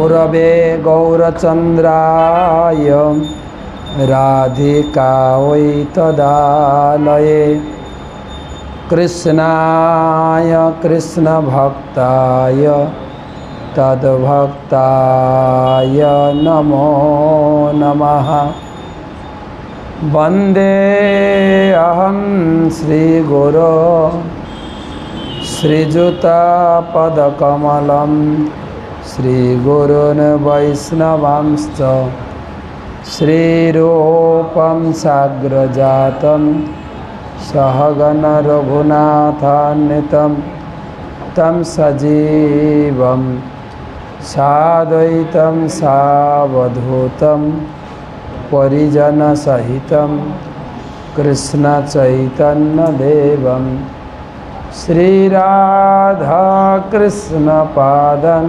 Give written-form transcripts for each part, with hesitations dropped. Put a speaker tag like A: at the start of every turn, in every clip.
A: गुरवे गौरचन्द्राय राधिकायै तदालये कृष्णाय कृष्णभक्ताय तद्भक्ताय नमो नमः। वन्दे अहं श्रीगुरो श्रीयुतापदकमलं श्रीगुरून् वैष्णवांश्च श्रीरूपं साग्रजातं सहगण रघुनाथान्वितं तं सजीवं साद्वैतं सावधूतं परिजनसहितं कृष्णचैतन्यदेवं श्रीराधाकृष्णपादं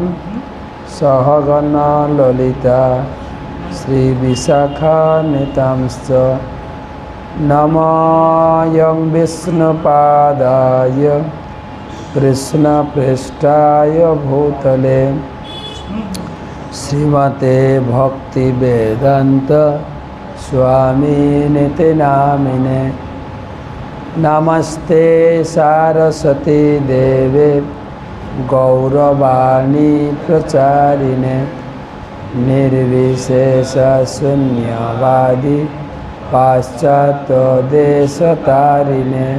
A: सहगण ललिता श्रीविशाखान्वितांश्च नमामि विष्णुपादाय कृष्णप्रेष्ठाय भूतले श्रीमते भक्तिवेदान्त स्वामिनिति नामिने। नमस्ते सारस्वती देवे गौरवाणी प्रचारिणे निर्विशेष शून्यवादी पाश्चात्यदेशतारिणे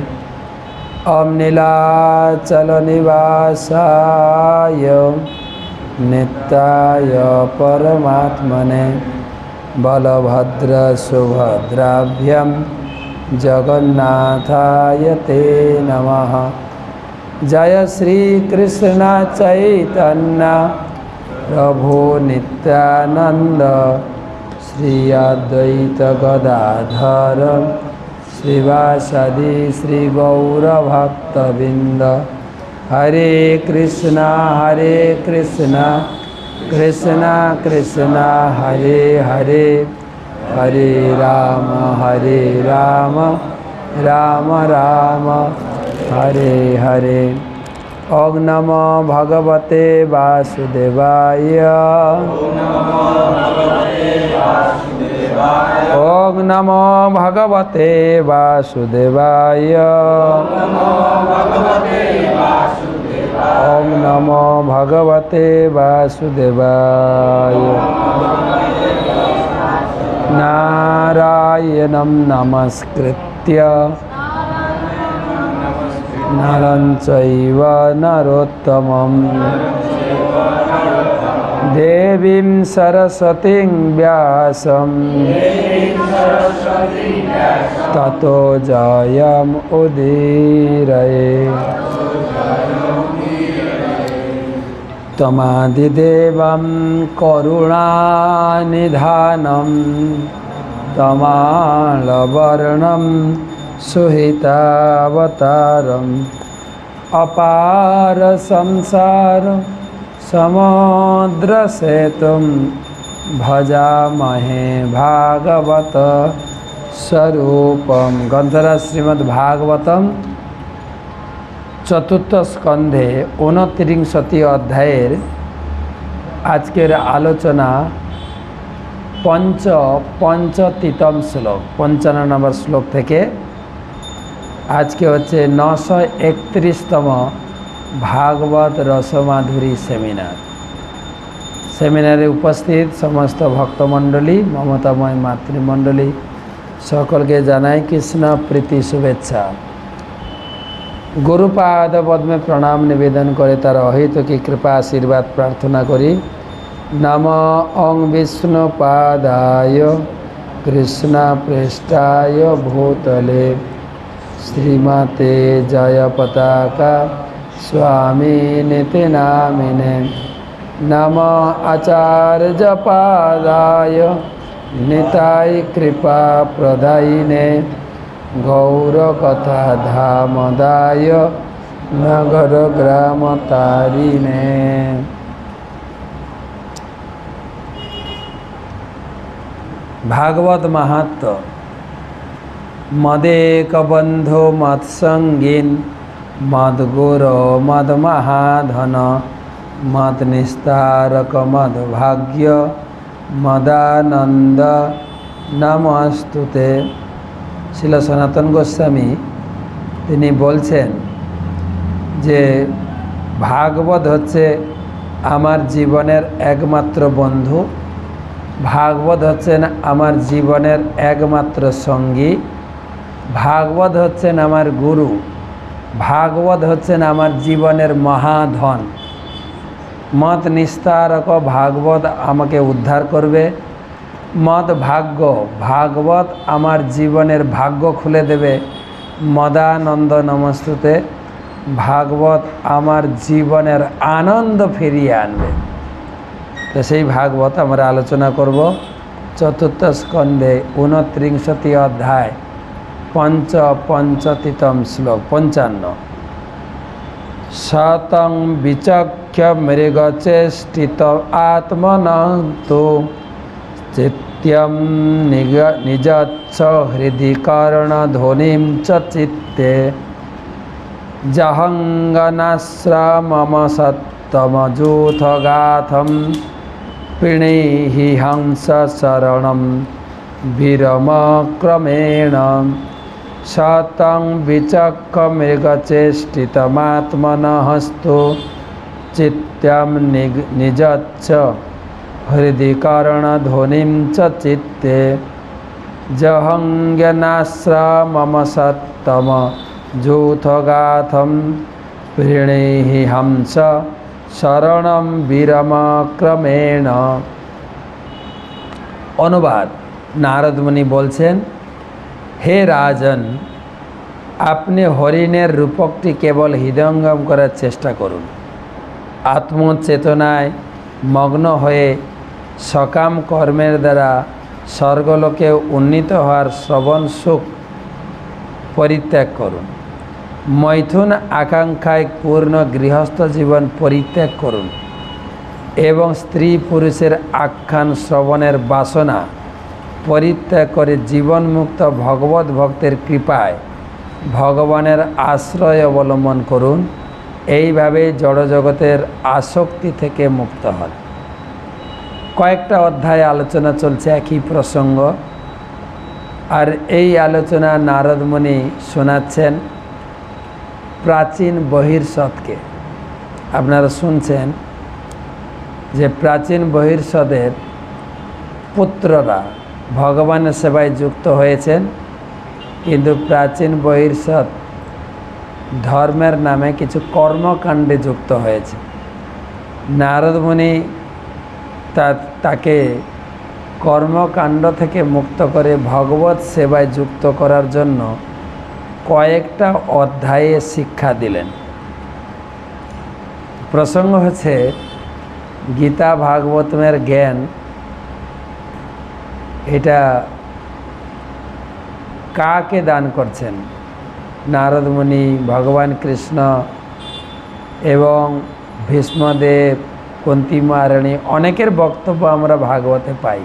A: अम्निलाचल निवासाय नित्याय परमात्मने बलभद्र सुभद्राभ्यां जगन्नाथाय ते नमः। जय श्री कृष्ण चैतन्य प्रभु नित्यानंद श्री अद्वैत गदाधर श्रीवासादि श्री गौर भक्तबिंद। हरे कृष्णा कृष्णा कृष्णा हरे हरे हरे राम राम राम हरे हरे। ओम नमो भगवते वासुदेवाय ओम नमो भगवते वासुदेवाय ओम नमो भगवते वासुदेवाय। नारायणं नमस्कृत्य नरं चैव नरोत्तमं देवीं सरस्वतीं व्यासं ततो जयम् उदीरये। तमादिदेवं करुणानिधानं तमालवर्णं सुहितावतारम् अपार संसार समुद्रसेतुं भजामहे भागवत स्वरूपं। ग्रंथराज श्रीमद्भागवतम चतुर्थ स्कंधे 29 अध्यायेर आजकेर आलोचना पंचतीतम श्लोक 55 नम्बर श्लोक थेके आज के होच्छे 931तम भागवत रसमाधुरी सेमिनारे उपस्थित समस्त भक्तमंडली ममतामय मातृमंडली सकल के जानाई कृष्ण प्रीति शुभेच्छा। गुरुपाद पद्मे प्रणाम निवेदन करे तार अहित की कृपा आशीर्वाद प्रार्थना करी। नमो ओं विष्णुपादाय कृष्ण प्रेष्ठाय भूतले श्रीमते जय पताका स्वामिनिति नामिने। नमो आचार्यपादाय निताय कृपा प्रदायिने गौरकथा धामदाय नगर ग्राम तारिणे। भागवत महात्म मदेक बंधो मत्संगीन मदगुरो मदमहाधन मद निस्तारक मद भाग्य मदानंद नमस्तुते। শিল সনাতন গোস্বামী তিনি বলছেন যে ভাগবত হচ্ছে আমার জীবনের একমাত্র বন্ধু, ভাগবত হচ্ছেন আমার জীবনের একমাত্র সঙ্গী, ভাগবত হচ্ছেন আমার গুরু, ভাগবত হচ্ছেন আমার জীবনের মহাধন। মত নিস্তারক ভাগবত আমাকে উদ্ধার করবে, মদ ভাগ্য ভাগবত আমার জীবনের ভাগ্য খুলে দেবে, মদানন্দ নমস্তুতে ভাগবত আমার জীবনের আনন্দ ফিরিয়ে আনবে। তো সেই ভাগবত আমরা আলোচনা করব চতুর্থ স্কন্ধে 29 অধ্যায় পঞ্চপঞ্চতিতম শ্লোক 55। শতং বিচক্ষ্য মৃগচেষ্টিত আত্মনন্তু চিত্যম নিজচ্ছ হৃদি কর্ণধ্বনিম চ চিত্তে জহঙ্গনাশ্রমম সত্তমযূথগাথম পিণীহি হংস শরণম বিরমক্রমেণ। শতং বিচক্ষ মৃগচেষ্টিতমাত্মনস্তু চিত্যম নিজচ্ছ হৃদি কর্ণধ্বনিম চ চিত্তে জহঙ্গনাশ্রমম সত্তম যূথগাথম প্রেণেহি হংস শরণম বিরমক্রমেণ। অনুবাদ: নারদ মুনি বলছেন, হে রাজন, আপনি হরিণের রূপকটি কেবল হৃদয়ঙ্গম করার চেষ্টা করুন। আত্মচেতনায় মগ্ন হয়ে সকাম কর্মের দ্বারা স্বর্গলোকে উন্নীত হওয়ার শ্রবণ সুখ পরিত্যাগ করুন। মৈথুন আকাঙ্ক্ষায় পূর্ণ গৃহস্থ জীবন পরিত্যাগ করুন এবং স্ত্রী পুরুষের আখ্যান শ্রবণের বাসনা পরিত্যাগ করে জীবনমুক্ত ভগবত ভক্তের কৃপায় ভগবানের আশ্রয় অবলম্বন করুন। এইভাবে জড়জগতের আসক্তি থেকে মুক্ত হন। কয়েকটা অধ্যায় আলোচনা চলছে একই প্রসঙ্গ, আর এই আলোচনা নারদ মুনি শোনাচ্ছেন প্রাচীন বহির্ষদকে। আপনারা শুনছেন যে প্রাচীন বহির্ষদের পুত্ররা ভগবানের সেবায় যুক্ত হয়েছেন, কিন্তু প্রাচীন বহির্ষদ ধর্মের নামে কিছু কর্মকাণ্ডে যুক্ত হয়েছে। নারদ মুনি তাকে কর্মকাণ্ড থেকে মুক্ত করে ভগবত সেবায় যুক্ত করার জন্য কয়েকটা অধ্যায়ে শিক্ষা দিলেন। প্রসঙ্গ হচ্ছে গীতা ভাগবতের জ্ঞান, এটা কাকে দান করছেন? নারদ মুনি, ভগবান কৃষ্ণ এবং ভীষ্মদেব, কুন্তী মহারানী, অনেকের বক্তব্য আমরা ভাগবতে পাই।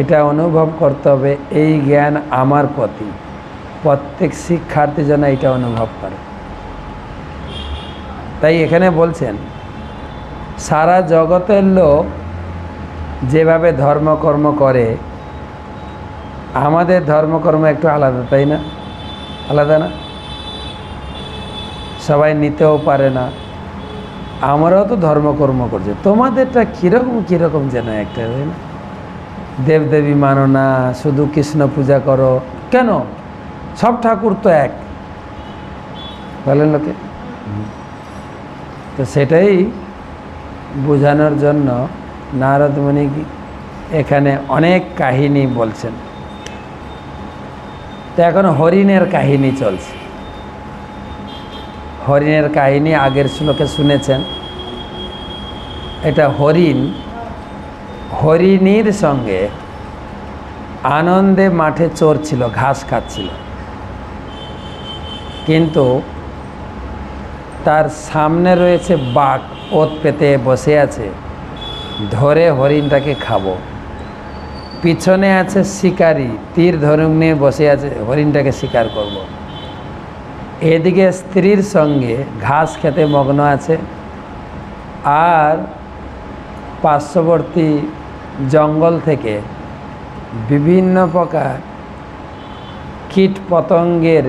A: এটা অনুভব করতে হবে এই জ্ঞান আমার প্রতি, প্রত্যেক শিক্ষার্থী যেন এটা অনুভব করে। তাই এখানে বলছেন সারা জগতের লোক যেভাবে ধর্মকর্ম করে, আমাদের ধর্মকর্ম একটু আলাদা, তাই না? আলাদা না? সবাই নিতেও পারে না। আমরাও তো ধর্মকর্ম করছি, তোমাদেরটা কীরকম কীরকম যেন একটা, তাই না? দেবদেবী মানো না, শুধু কৃষ্ণ পূজা করো, কেন? সব ঠাকুর তো এক, বলেন লোকে। তো সেটাই বোঝানোর জন্য নারদ মুনি এখানে অনেক কাহিনী বলছেন। তো এখন হরিণের কাহিনী চলছে। হরিণের কাহিনী আগের শ্লোকে শুনেছেন। এটা হরিণীর সঙ্গে আনন্দে মাঠে চড়ছিল, ঘাস খাচ্ছিল, কিন্তু তার সামনে রয়েছে বাঘ, ওত পেতে বসে আছে, ধরে হরিণটাকে খাবো। পিছনে আছে শিকারী, তীর ধনুক নিয়ে বসে আছে, হরিণটাকে শিকার করব। এদিকে স্ত্রীর সঙ্গে ঘাস খেতে মগ্ন আছে, আর পার্শ্ববর্তী জঙ্গল থেকে বিভিন্ন প্রকার কীট পতঙ্গের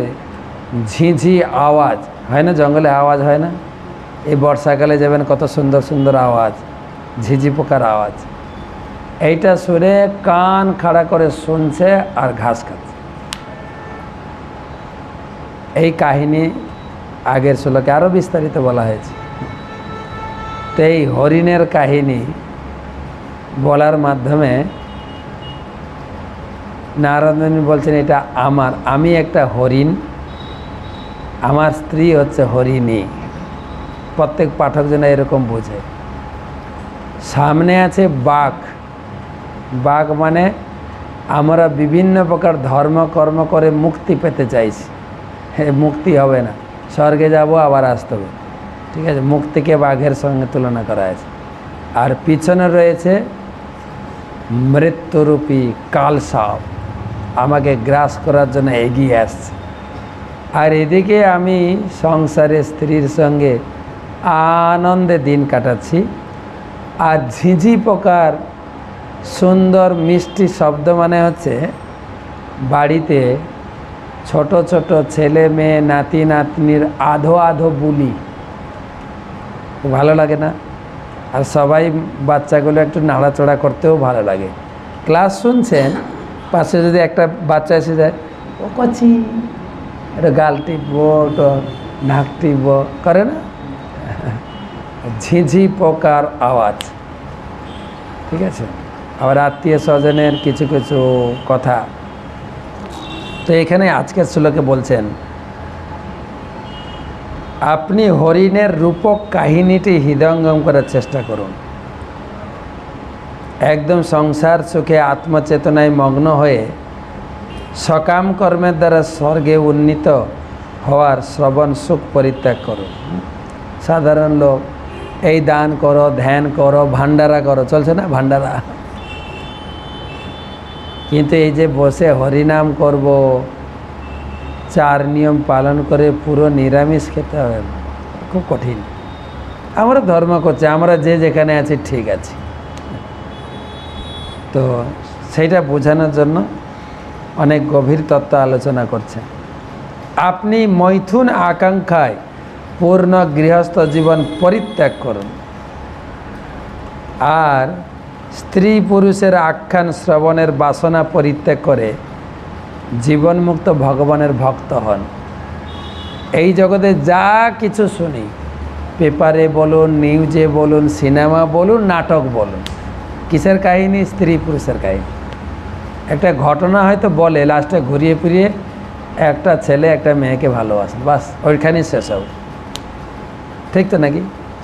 A: ঝিঝি আওয়াজ হয় না, জঙ্গলে আওয়াজ হয় না? এই বর্ষাকালে যাবেন, কত সুন্দর সুন্দর আওয়াজ, ঝিঝি পোকার আওয়াজ। এইটা শুনে কান খাড়া করে শুনছে আর ঘাস খাচ্ছে। এই কাহিনী আগের শ্লোকে আরও বিস্তারিত বলা হয়েছে। তো এই হরিণের কাহিনী বলার মাধ্যমে নারদ মুনি বলছেন, এটা আমি একটা হরিণ, আমার স্ত্রী হচ্ছে হরিণী। প্রত্যেক পাঠক যেন এরকম বোঝে। সামনে আছে বাঘ। বাঘ মানে আমরা বিভিন্ন প্রকার ধর্ম কর্ম করে মুক্তি পেতে চাইছি, মুক্তি হবে না, স্বর্গে যাব আবার আসতে হবে, ঠিক আছে? মুক্তিকে বাঘের সঙ্গে তুলনা করা আছে। আর পিছনে রয়েছে মৃত্যুরূপী কালসাপ, আমাকে গ্রাস করার জন্য এগিয়ে আসছে। আর এদিকে আমি সংসারে স্ত্রীর সঙ্গে আনন্দে দিন কাটাচ্ছি। আর ঝিঝি পোকার সুন্দর মিষ্টি শব্দ মানে হচ্ছে বাড়িতে ছোট ছোট ছেলে মেয়ে নাতি নাতনির আধো আধো বুলি, ভালো লাগে না? আর সবাই বাচ্চাগুলো একটু নাড়াচড়া করতেও ভালো লাগে। ক্লাস শুনছেন, পাশে যদি একটা বাচ্চা এসে যায়, ও কচি, এটা গাল টিপবো, তো নাক টিপবো, করে না? ঝিঝি পোকার আওয়াজ, ঠিক আছে? আবার আত্মীয় স্বজনের কিছু কিছু কথা। তো এখানে আজকের শ্লোকে বলছেন, আপনি হরিণের রূপক কাহিনীটি হৃদয়ঙ্গম করার চেষ্টা করুন। একদম সংসার সুখে আত্মচেতনায় মগ্ন হয়ে সকাম কর্মের দ্বারা স্বর্গে উন্নীত হওয়ার শ্রবণ সুখ পরিত্যাগ করুন। সাধারণ লোক এই দান করো, ধ্যান করো, ভান্ডারা করো, চলছে না ভান্ডারা? কিন্তু এই যে বসে হরিনাম করব, 4 নিয়ম পালন করে পুরো নিরামিষ খেতে হবে, খুব কঠিন। আমরা ধর্ম করছি, আমরা যে যেখানে আছি ঠিক আছে। তো সেইটা বোঝানোর জন্য অনেক গভীর তত্ত্ব আলোচনা করছে। আপনি মৈথুন আকাঙ্ক্ষায় পূর্ণ গৃহস্থ জীবন পরিত্যাগ করুন আর স্ত্রী পুরুষের আখ্যান শ্রবণের বাসনা পরিত্যাগ করে জীবনমুক্ত ভগবানের ভক্ত হন। এই জগতে যা কিছু শুনি, পেপারে বলুন, নিউজে বলুন, সিনেমা বলুন, নাটক বলুন, কিসের কাহিনী? স্ত্রী পুরুষের কাহিনী। একটা ঘটনা হয়তো বলে, লাস্টে ঘুরিয়ে ফিরিয়ে একটা ছেলে একটা মেয়েকে ভালোবাসে, বাস ওইখানেই শেষ হবে, ঠিক তো নাকি?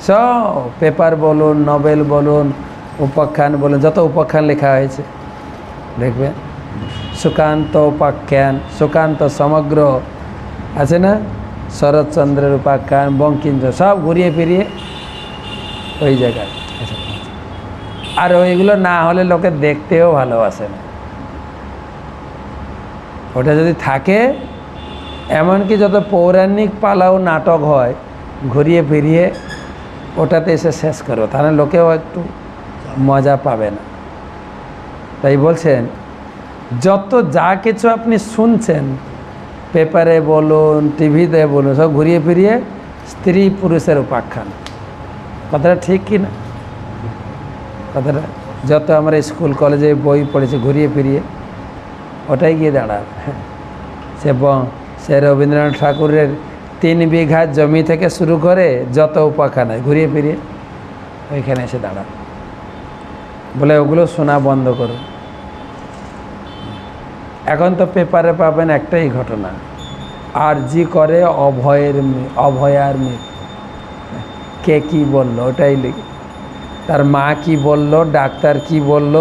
A: সব পেপার বলুন, নোবেল বলুন, উপাখ্যান বলুন, যত উপাখ্যান লেখা হয়েছে দেখবেন, সুকান্ত উপাখ্যান, সুকান্ত সমগ্র আছে না, শরৎচন্দ্রের উপাখ্যান, বঙ্কিমচন্দ্র, সব ঘুরিয়ে ফিরিয়ে ওই জায়গায়। আর ওইগুলো না হলে লোকে দেখতেও ভালোবাসে না। ওটা যদি থাকে, এমনকি যত পৌরাণিক পালাও নাটক হয়, ঘুরিয়ে ফিরিয়ে ওটাতে এসে শেষ করো, তাহলে লোকেও একটু মজা পাবে না। তাই বলছেন, যত যা কিছু আপনি শুনছেন, পেপারে বলুন, টিভিতে বলুন, সব ঘুরিয়ে ফিরিয়ে স্ত্রী পুরুষের উপাখ্যান। কথাটা ঠিক কি না? কথাটা যত আমরা স্কুল কলেজে বই পড়েছি, ঘুরিয়ে ফিরিয়ে ওটাই গিয়ে দাঁড়াবে। সে রবীন্দ্রনাথ ঠাকুরের 3 বিঘা জমি থেকে শুরু করে যত উপাখ্যান হয়, ঘুরিয়ে ফিরিয়ে ওইখানে এসে দাঁড়াবে। বলে ওগুলো শোনা বন্ধ করো। এখন তো পেপারে পাবেন একটাই ঘটনা, আরজি করে অভয়ার মেয়ে, কে কি বলল ওটাই লিখে, তার মা কি বলল, ডাক্তার কি বলল,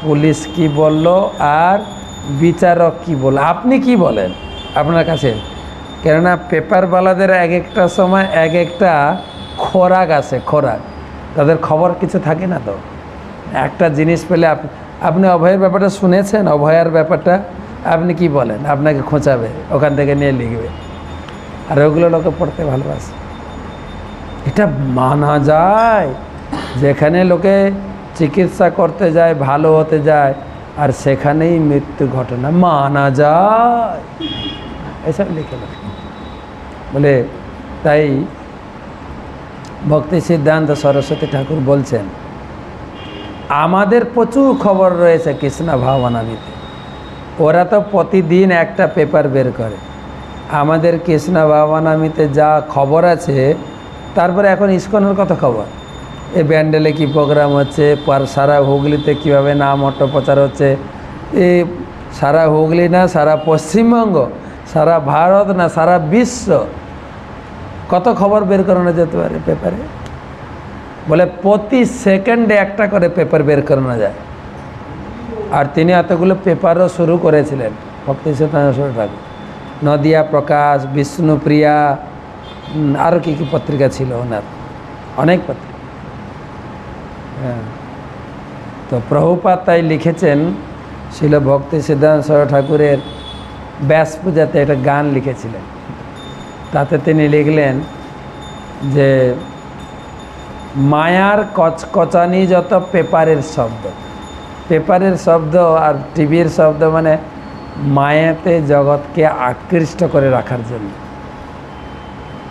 A: পুলিশ কি বলল, আর বিচারক কি বলল। আপনি কি বলেন আপনার কাছে? কেননা পেপারওয়ালাদের এক একটা সময় এক একটা খোরাক আছে, খোরাক, তাদের খবর কিছু থাকে না। তো একটা জিনিস পেলে আপনি অভয়ের ব্যাপারটা শুনেছেন, অভয়ার ব্যাপারটা আপনি কি বলেন? আপনাকে খোঁচাবে, ওখান থেকে নিয়ে লিখবে, আর ওগুলো লোকে পড়তে ভালোবাসে। এটা মানা যায়? যেখানে লোকে চিকিৎসা করতে যায়, ভালো হতে যায়, আর সেখানেই মৃত্যু ঘটনা মানা যায়, এসব লিখে রাখে বলে। তাই ভক্তি সিদ্ধান্ত সরস্বতী ঠাকুর বলছেন, আমাদের প্রচুর খবর রয়েছে কৃষ্ণ ভাবনামৃতে। ওরা তো প্রতিদিন একটা পেপার বের করে। আমাদের কৃষ্ণ ভাবনামৃতে যা খবর আছে, তারপরে এখন ইস্কনের কত খবর, এই ব্যান্ডেলে কী প্রোগ্রাম হচ্ছে, সারা হুগলিতে কীভাবে নাম অট্ট প্রচার হচ্ছে, এই সারা হুগলি না সারা পশ্চিমবঙ্গ, সারা ভারত না সারা বিশ্ব, কত খবর বের করানো যেতে পারে পেপারে। বলে প্রতি সেকেন্ডে একটা করে পেপার বের করানো যায়। আর তিনি এতগুলো পেপারও শুরু করেছিলেন ভক্তি সিদ্ধান্ত ঠাকুর। নদিয়া প্রকাশ, বিষ্ণুপ্রিয়া, আরও কী কী পত্রিকা ছিল ওনার, অনেক পত্রিকা। হ্যাঁ, তো প্রভুপাদ তাই লিখেছেন, ছিল ভক্তি সিদ্ধান্ত ঠাকুরের ব্যাস পূজাতে একটা গান লিখেছিলেন। তাতে তিনি লিখলেন যে মায়ার কচকচানি যত পেপারের শব্দ, পেপারের শব্দ আর টিভির শব্দ মানে মায়াতে জগৎকে আকৃষ্ট করে রাখার জন্য,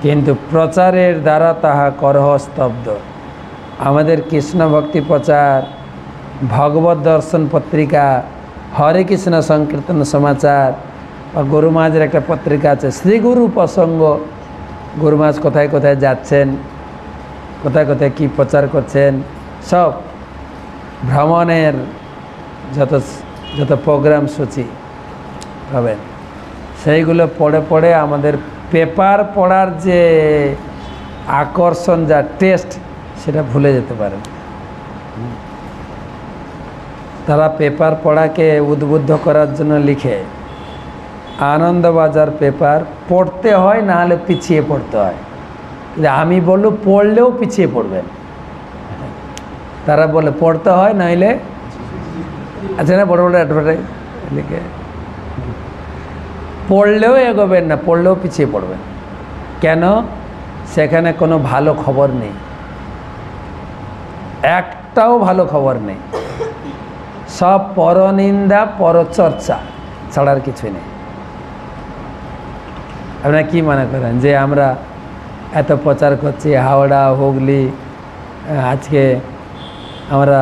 A: কিন্তু প্রচারের দ্বারা তাহা করহ স্তব্ধ। আমাদের কৃষ্ণ ভক্তি প্রচার, ভগবত দর্শন পত্রিকা, হরে কৃষ্ণ সংকীর্তন সমাচার, বা গুরু মহারাজের একটা পত্রিকা আছে শ্রী গুরু প্রসঙ্গ। গুরু মহারাজ কোথায় কোথায় যাচ্ছেন, কোথায় কোথায় কী প্রচার করছেন, সব ভ্রমণের যত যত প্রোগ্রাম সূচি পাবেন, সেইগুলো পড়ে পড়ে আমাদের পেপার পড়ার যে আকর্ষণ, যা টেস্ট, সেটা ভুলে যেতে পারেন। তারা পেপার পড়াকে উদ্বুদ্ধ করার জন্য লিখে, আনন্দবাজার পেপার পড়তে হয়, না হলে পিছিয়ে পড়তে হয়। আমি বললো পড়লেও পিছিয়ে পড়বেন, তারা বলে পড়তে হয় নইলে, আচ্ছা না, বড় বড় অ্যাডভার্টাইজ লিখে, পড়লেও এগোবেন না, পড়লেও পিছিয়ে পড়বেন। কেন? সেখানে কোনো ভালো খবর নেই, একটাও ভালো খবর নেই, সব পরনিন্দা পরচর্চা ছাড়ার কিছুই নেই। আপনারা কি মনে করেন যে আমরা এত প্রচার করছি, হাওড়া হুগলি, আজকে আমরা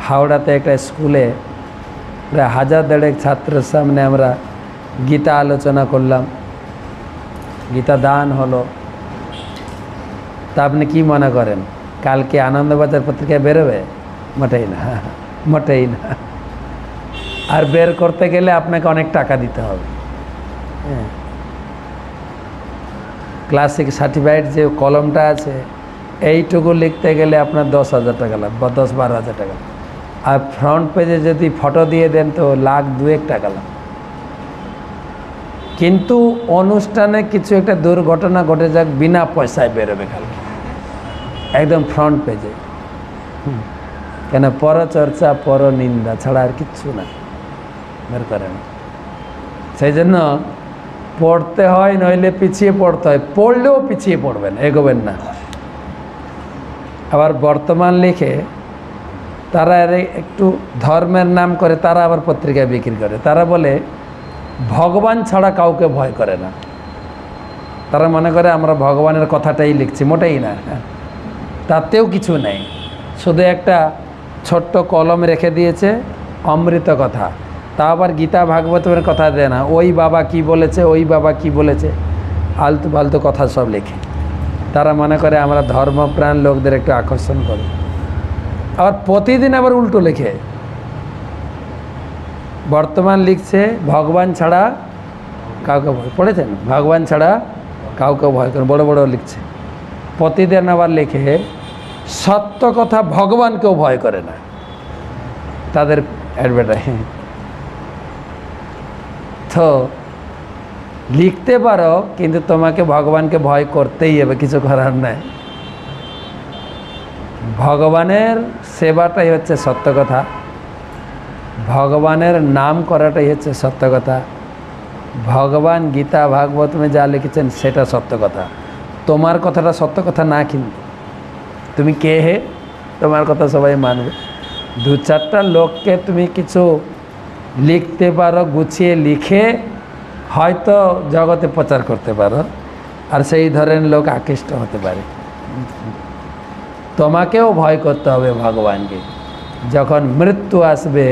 A: হাওড়াতে একটা স্কুলে প্রায় 1000 ছাত্রের সামনে আমরা গীতা আলোচনা করলাম, গীতা দান হলো। তা আপনি কী মনে করেন কালকে আনন্দবাজার পত্রিকায় বেরোবে? মোটেই না, মোটেই না। আর বের করতে গেলে আপনাকে অনেক টাকা দিতে হবে। হ্যাঁ, ক্লাসিক সার্টিফাইড যে কলমটা আছে, এইটুকু লিখতে গেলে আপনার 10,000 টাকা লাগবে, বা 10-12,000 টাকা। আর ফ্রন্ট পেজে যদি ফটো দিয়ে দেন তো 1,02,000 টাকা লাগবে। কিন্তু অনুষ্ঠানে কিছু একটা দুর্ঘটনা ঘটে যাক, বিনা পয়সায় বেরোবে কালকে একদম ফ্রন্ট পেজে। কেন? পরচর্চা পরনিন্দা ছাড়া আর কিচ্ছু না, বের করে না। সেই জন্য পড়তে হয়, নইলে পিছিয়ে পড়তে হয়। পড়লেও পিছিয়ে পড়বেন, এগোবেন না। আবার বর্তমান লিখে তারা একটু ধর্মের নাম করে, তারা আবার পত্রিকায় বিক্রি করে। তারা বলে ভগবান ছাড়া কাউকে ভয় করে না। তারা মনে করে আমরা ভগবানের কথাটাই লিখছি, মোটেই না। তাতেও কিছু নেই, শুধু একটা ছোট্ট কলম রেখে দিয়েছে, অমৃত কথা। তা আবার গীতা ভাগবতের কথা দেয় না, ওই বাবা কি বলেছে, ওই বাবা কি বলেছে, আলতু ফালতু কথা সব লেখে। তারা মনে করে আমরা ধর্মপ্রাণ লোকদের একটু আকর্ষণ করি। আবার প্রতিদিন আবার উল্টো লেখে। বর্তমান লিখছে ভগবান ছাড়া কাউকে ভয়, পড়েছেন? ভগবান ছাড়া কাউকে ভয় করে, বড় বড় লিখছে। প্রতিদিন আবার লেখে সত্য কথা ভগবানকেও ভয় করে না, তাদের অ্যাডভার্টাইজ। তো লিখতে পারো, কিন্তু তোমাকে ভগবানকে ভয় করতেই হবে, কিছু করার নাই। ভগবানের সেবাটাই হচ্ছে সত্য কথা, ভগবানের নাম করাটাই হচ্ছে সত্য কথা। ভগবান গীতা ভাগবত যা লিখেছেন সেটা সত্য কথা। তোমার কথাটা সত্য কথা না, কিন্তু তুমি কে হে? তোমার কথা সবাই মানবে। দু চারটা লোককে তুমি কিছু লিখতে পারো, গুছিয়ে লিখে হয়তো জগতে প্রচার করতে পারো, আর সেই ধরনের লোক আকৃষ্ট হতে পারে। তোমাকেও ভয় করতে হবে ভগবানকে। যখন মৃত্যু আসবে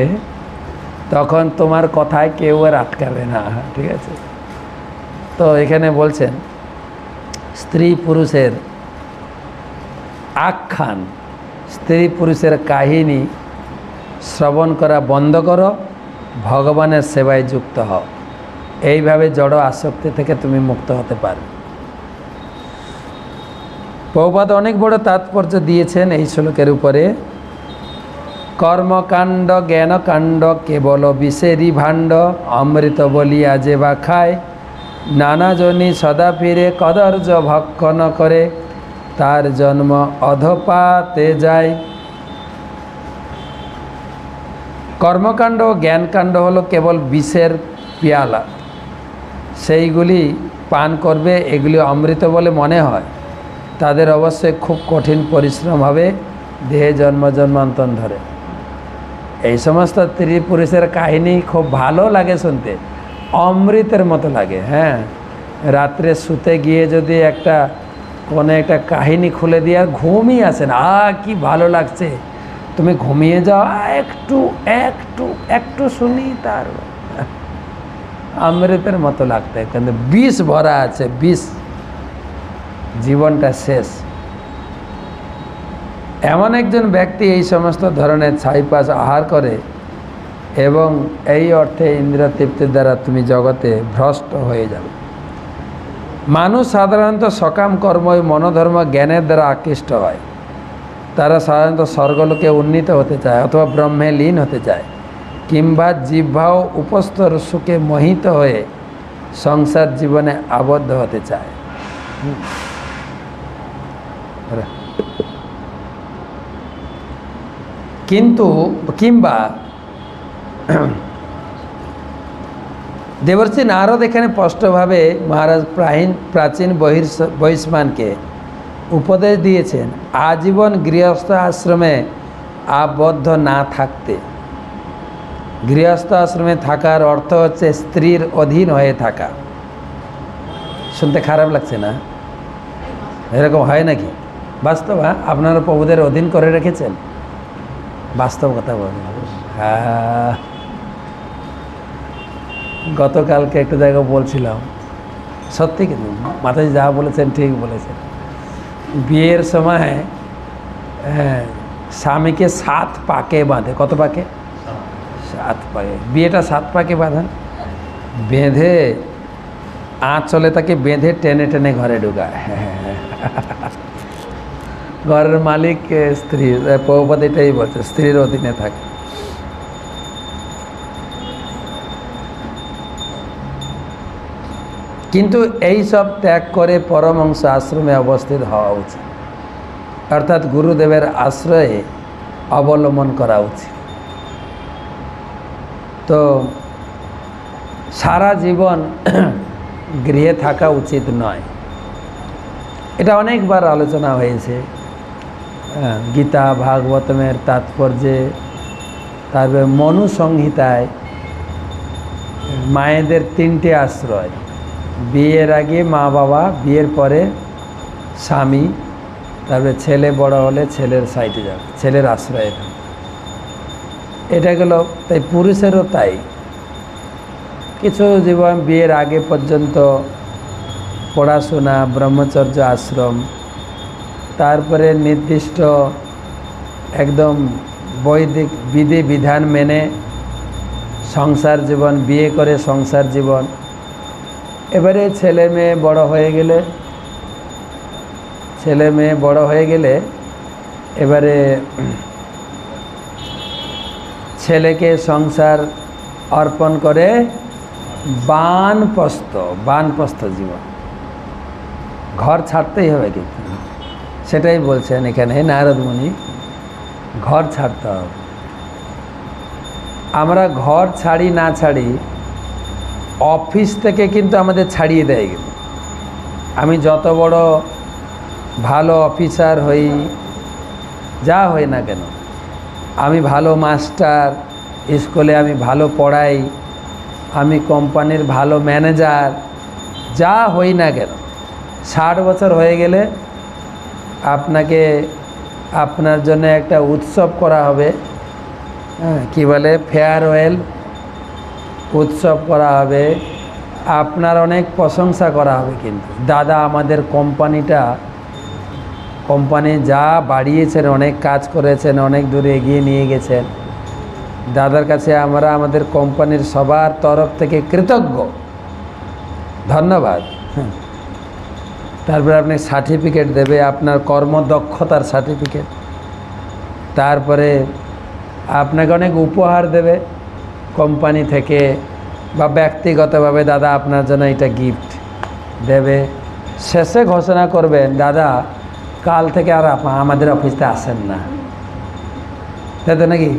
A: তখন তোমার কথায় কেউ আর আটকাবে না, ঠিক আছে? তো এখানে বলছেন স্ত্রী পুরুষের আখ্যান, স্ত্রী পুরুষের কাহিনী শ্রবণ করা বন্ধ করো, ভগবানের সেবায় যুক্ত হও। এইভাবে জড় আসক্তি থেকে তুমি মুক্ত হতে পারো। প্রভুপাদ অনেক বড় তাৎপর্য দিয়েছেন এই শ্লোকের উপরে। কর্মকাণ্ড জ্ঞানকাণ্ড কেবল বিষেরই ভাণ্ড, অমৃত বলিয়া যে বা খায়, নানাজনী সদা ফিরে কদর্য ভক্ষণ করে, তার জন্ম অধপাতে যায়। কর্মকাণ্ড ও জ্ঞানকাণ্ড হলো কেবল বিষের পিয়ালা, সেইগুলি পান করবে, এগুলি অমৃত বলে মনে হয়, তাদের অবশ্যই খুব কঠিন পরিশ্রম হবে দেহে জন্ম জন্মান্তর ধরে। এই সমস্ত স্ত্রী পুরুষের কাহিনী খুব ভালো লাগে শুনতে, অমৃতের মতো লাগে। হ্যাঁ, রাত্রে শুতে গিয়ে যদি কোনো একটা কাহিনী খুলে দিয়ে আর ঘুমই আসে না, কি ভালো লাগছে, তুমি ঘুমিয়ে যাও, একটু একটু একটু শুনি, তার অমৃতের মতো লাগতে, কিন্তু বিষ ভরা আছে, বিষ, জীবনটা শেষ। এমন একজন ব্যক্তি এই সমস্ত ধরনের ছাইপাশ আহার করে এবং এই অর্থে ইন্দ্রিয় তৃপ্তির দ্বারা তুমি জগতে ভ্রষ্ট হয়ে যাবে। মানুষ সাধারণত সকাম কর্ম ও মনোধর্ম জ্ঞানের দ্বারা আকৃষ্ট হয়। তারা সাধারণত স্বর্গলোকে উন্নীত হতে চায় অথবা ব্রহ্মে লীন হতে চায়, কিংবা জিহ্বা ও উপস্থর সুখে মোহিত হয়ে সংসার জীবনে আবদ্ধ হতে চায়। কিংবা দেবর্ষি নারদ এখানে স্পষ্টভাবে মহারাজ প্রাচীন বহিষ্মানকে উপদেশ দিয়েছেন আজীবন গৃহস্থ আশ্রমে আবদ্ধ না থাকতে। গৃহস্থ আশ্রমে থাকার অর্থ হচ্ছে স্ত্রীর অধীন হয়ে থাকা। শুনতে খারাপ লাগছে না? এরকম হয় নাকি বাস্তব? আপনারা প্রভুদের অধীন করে রেখেছেন? বাস্তব কথা বলেন। হ্যাঁ, গতকালকে একটা জায়গায় বলছিলাম, সত্যি কিন্তু মাতাজি যা বলেছেন ঠিক বলেছেন। বিয়ের সময় স্বামীকে 7 পাকে বাঁধে। কত পাকে? 7 পাকে। বিয়েটা 7 পাকে বাঁধেন, বেঁধে আঁচলে তাকে বেঁধে টেনে টেনে ঘরে ঢুকায়। ঘরের মালিক স্ত্রী। প্রভুপাদ এটাই বলছে, স্ত্রীর অধীনে থাকে। কিন্তু এই সব ত্যাগ করে পরমহংস আশ্রমে অবস্থিত হওয়া উচিত, অর্থাৎ গুরুদেবের আশ্রয়ে অবলম্বন করা উচিত। তো সারা জীবন গৃহে থাকা উচিত নয়। এটা অনেকবার আলোচনা হয়েছে গীতা ভাগবতমের তাৎপর্যে, তারপরে মনু সংহিতায় মায়েদের 3টে আশ্রয়: বিয়ের আগে মা বাবা, বিয়ের পরে স্বামী, তারপরে ছেলে বড় হলে ছেলের সাইডে যাবে, ছেলের আশ্রয়ে যাবে। এটা গেল। তাই পুরুষেরও তাই। কিছু জীবন বিয়ের আগে পর্যন্ত পড়াশোনা, ব্রহ্মচর্য আশ্রম, তারপরে নির্দিষ্ট একদম বৈদিক বিধি বিধান মেনে সংসার জীবন, বিয়ে করে সংসার জীবন। এবারে ছেলে মেয়ে বড় হয়ে গেলে এবারে ছেলেকে সংসার অর্পণ করে বানপ্রস্থ জীবন। ঘর ছাড়তেই হবে, কিন্তু সেটাই বলছেন এখানে নারদ মুনি, ঘর ছাড়তে হবে। আমরা ঘর ছাড়ি না ছাড়ি, অফিস থেকে কিন্তু আমাদের ছাড়িয়ে দেয়। আমি যত বড় ভালো অফিসার হই, যা হই না কেন, আমি ভালো মাস্টার, স্কুলে আমি ভালো পড়াই, আমি কোম্পানির ভালো ম্যানেজার, যা হই না কেন 60 বছর হয়ে গেলে আপনাকে আপনার জন্য একটা উৎসব করা হবে, হ্যাঁ, কী বলে, ফেয়ারওয়েল উৎসব করা হবে, আপনার অনেক প্রশংসা করা হবে। কিন্তু দাদা আমাদের কোম্পানি যা বাড়িয়েছেন, অনেক কাজ করেছেন, অনেক দূরে এগিয়ে নিয়ে গেছেন, দাদার কাছে আমরা আমাদের কোম্পানির সবার তরফ থেকে কৃতজ্ঞ, ধন্যবাদ। তারপরে আপনি সার্টিফিকেট দেবে, আপনার কর্মদক্ষতার সার্টিফিকেট। তারপরে আপনাকে অনেক উপহার দেবে কোম্পানি থেকে বা ব্যক্তিগতভাবে, দাদা আপনার জন্য এটা গিফট দেবে। শেষে ঘোষণা করবেন, দাদা কাল থেকে আর আমাদের অফিসে আসেন না, তাই তো নাকি?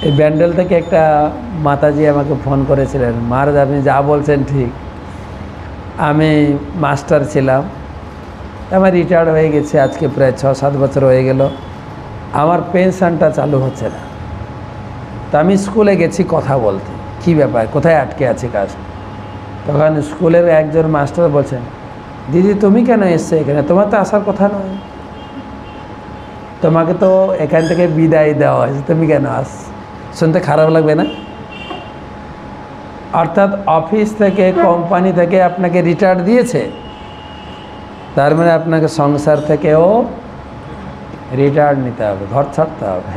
A: এই ব্যান্ডেল থেকে একটা মাতাজি আমাকে ফোন করেছিলেন, মহারাজ আপনি যা বলছেন ঠিক, আমি মাস্টার ছিলাম, আমার রিটায়ার্ড হয়ে গেছে, আজকে প্রায় 6-7 বছর হয়ে গেল, আমার পেনশনটা চালু হচ্ছে না। তো আমি স্কুলে গেছি কথা বলতে, কী ব্যাপার, কোথায় আটকে আছে কাজ। তখন স্কুলের একজন মাস্টার বলছেন, দিদি তুমি কেন এসছো এখানে, তোমার তো আসার কথা নয়, তোমাকে তো এখান থেকে বিদায় দেওয়া হয়েছে, তুমি কেন আস। শুনতে খারাপ লাগবে না? অর্থাৎ অফিস থেকে, কোম্পানি থেকে আপনাকে রিটায়ার্ড দিয়েছে, তার মানে আপনাকে সংসার থেকেও রিটায়ার্ড নিতে হবে, ঘর ছাড়তে হবে।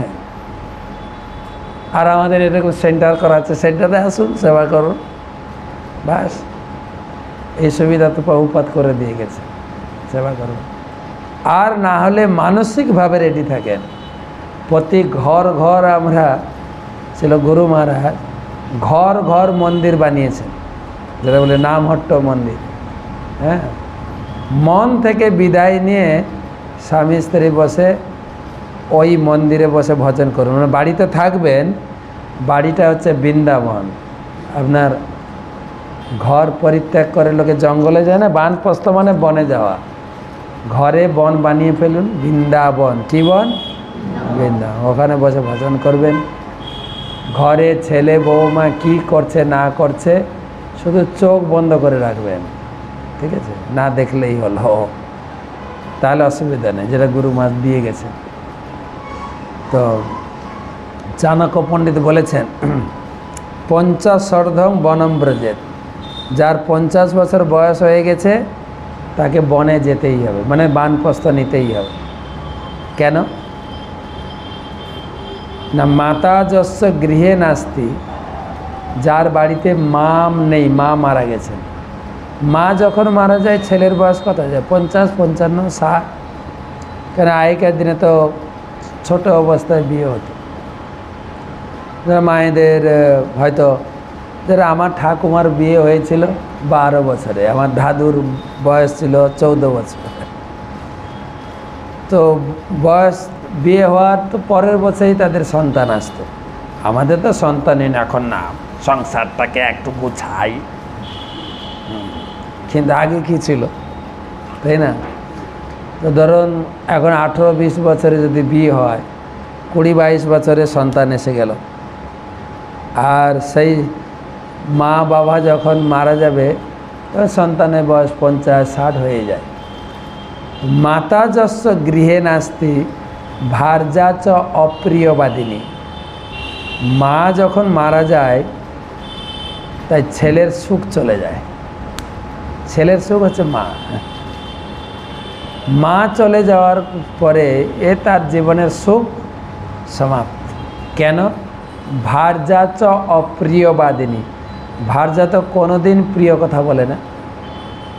A: আর আমাদের এরকম সেন্টার করা আছে, সেন্টারে আসুন, সেবা করুন, ব্যাস। এই সুবিধা তো প্রভুপাত করে দিয়ে গেছে, সেবা করুন। আর না হলে মানসিকভাবে রেডি থাকেন। প্রতি ঘর ঘর আমরা ছিল গুরু মহারাজ ঘর ঘর মন্দির বানিয়েছেন, যেটা বলে নামহট্ট মন্দির। হ্যাঁ, মন থেকে বিদায় নিয়ে স্বামী স্ত্রী বসে ওই মন্দিরে বসে ভজন করুন। মানে বাড়িতে থাকবেন, বাড়িটা হচ্ছে বৃন্দাবন। আপনার ঘর পরিত্যাগ করে লোকে জঙ্গলে যায় না, বানপ্রস্থ মানে বনে যাওয়া, ঘরে বন বানিয়ে ফেলুন, বৃন্দাবন। কী বন? বৃন্দাবন। ওখানে বসে ভজন করবেন। ঘরে ছেলে বৌমা কি করছে না করছে শুধু চোখ বন্ধ করে রাখবেন, ঠিক আছে? না দেখলেই হলো, তাহলে অসুবিধা নেই, যেটা গুরু মা দিয়ে গেছে। তো চাণক্য পণ্ডিত বলেছেন, 50 ষড়ধং বনম ব্রজেত, যার 50 বছর বয়স হয়ে গেছে তাকে বনে যেতেই হবে, মানে বানপ্রস্থ নিতেই হবে। কেন না, মাতা যস্য গৃহে নাস্তি, যার বাড়িতে মা নেই, মা মারা গেছেন। মা যখন মারা যায় ছেলের বয়স কত যায়? 50, 55, 60। কেন আগেকার দিনে তো ছোট অবস্থায় বিয়ে হতো। মায়েদের হয়তো, যারা আমার ঠাকুমার বিয়ে হয়েছিল 12 বছরে, আমার দাদুর বয়স ছিল 14 বছর। তো বয়স বিয়ে হওয়ার তো পরের বছরই তাদের সন্তান আসতো। আমাদের তো সন্তানই না, এখন না, সংসারটাকে একটু গুছাই। কিন্তু আগে কী ছিল, তাই না? তো ধরুন এখন 18-20 বছরে যদি বিয়ে হয়, 20-22 বছরে সন্তান এসে গেল, আর সেই মা বাবা যখন মারা যাবে তখন সন্তানের বয়স 50-60 হয়ে যায়। মাতা যস্য গৃহে নাস্তি ভার্যা চ অপ্রিয়বাদিনী, মা যখন মারা যায় তাই ছেলের সুখ চলে যায়। ছেলের সুখ হচ্ছে মা। মা চলে যাওয়ার পরে তার জীবনের সুখ সমাপ্ত। কেন? ভার্যা চ অপ্রিয়বাদিনী, ভার্যা তো কোনোদিন প্রিয় কথা বলে না,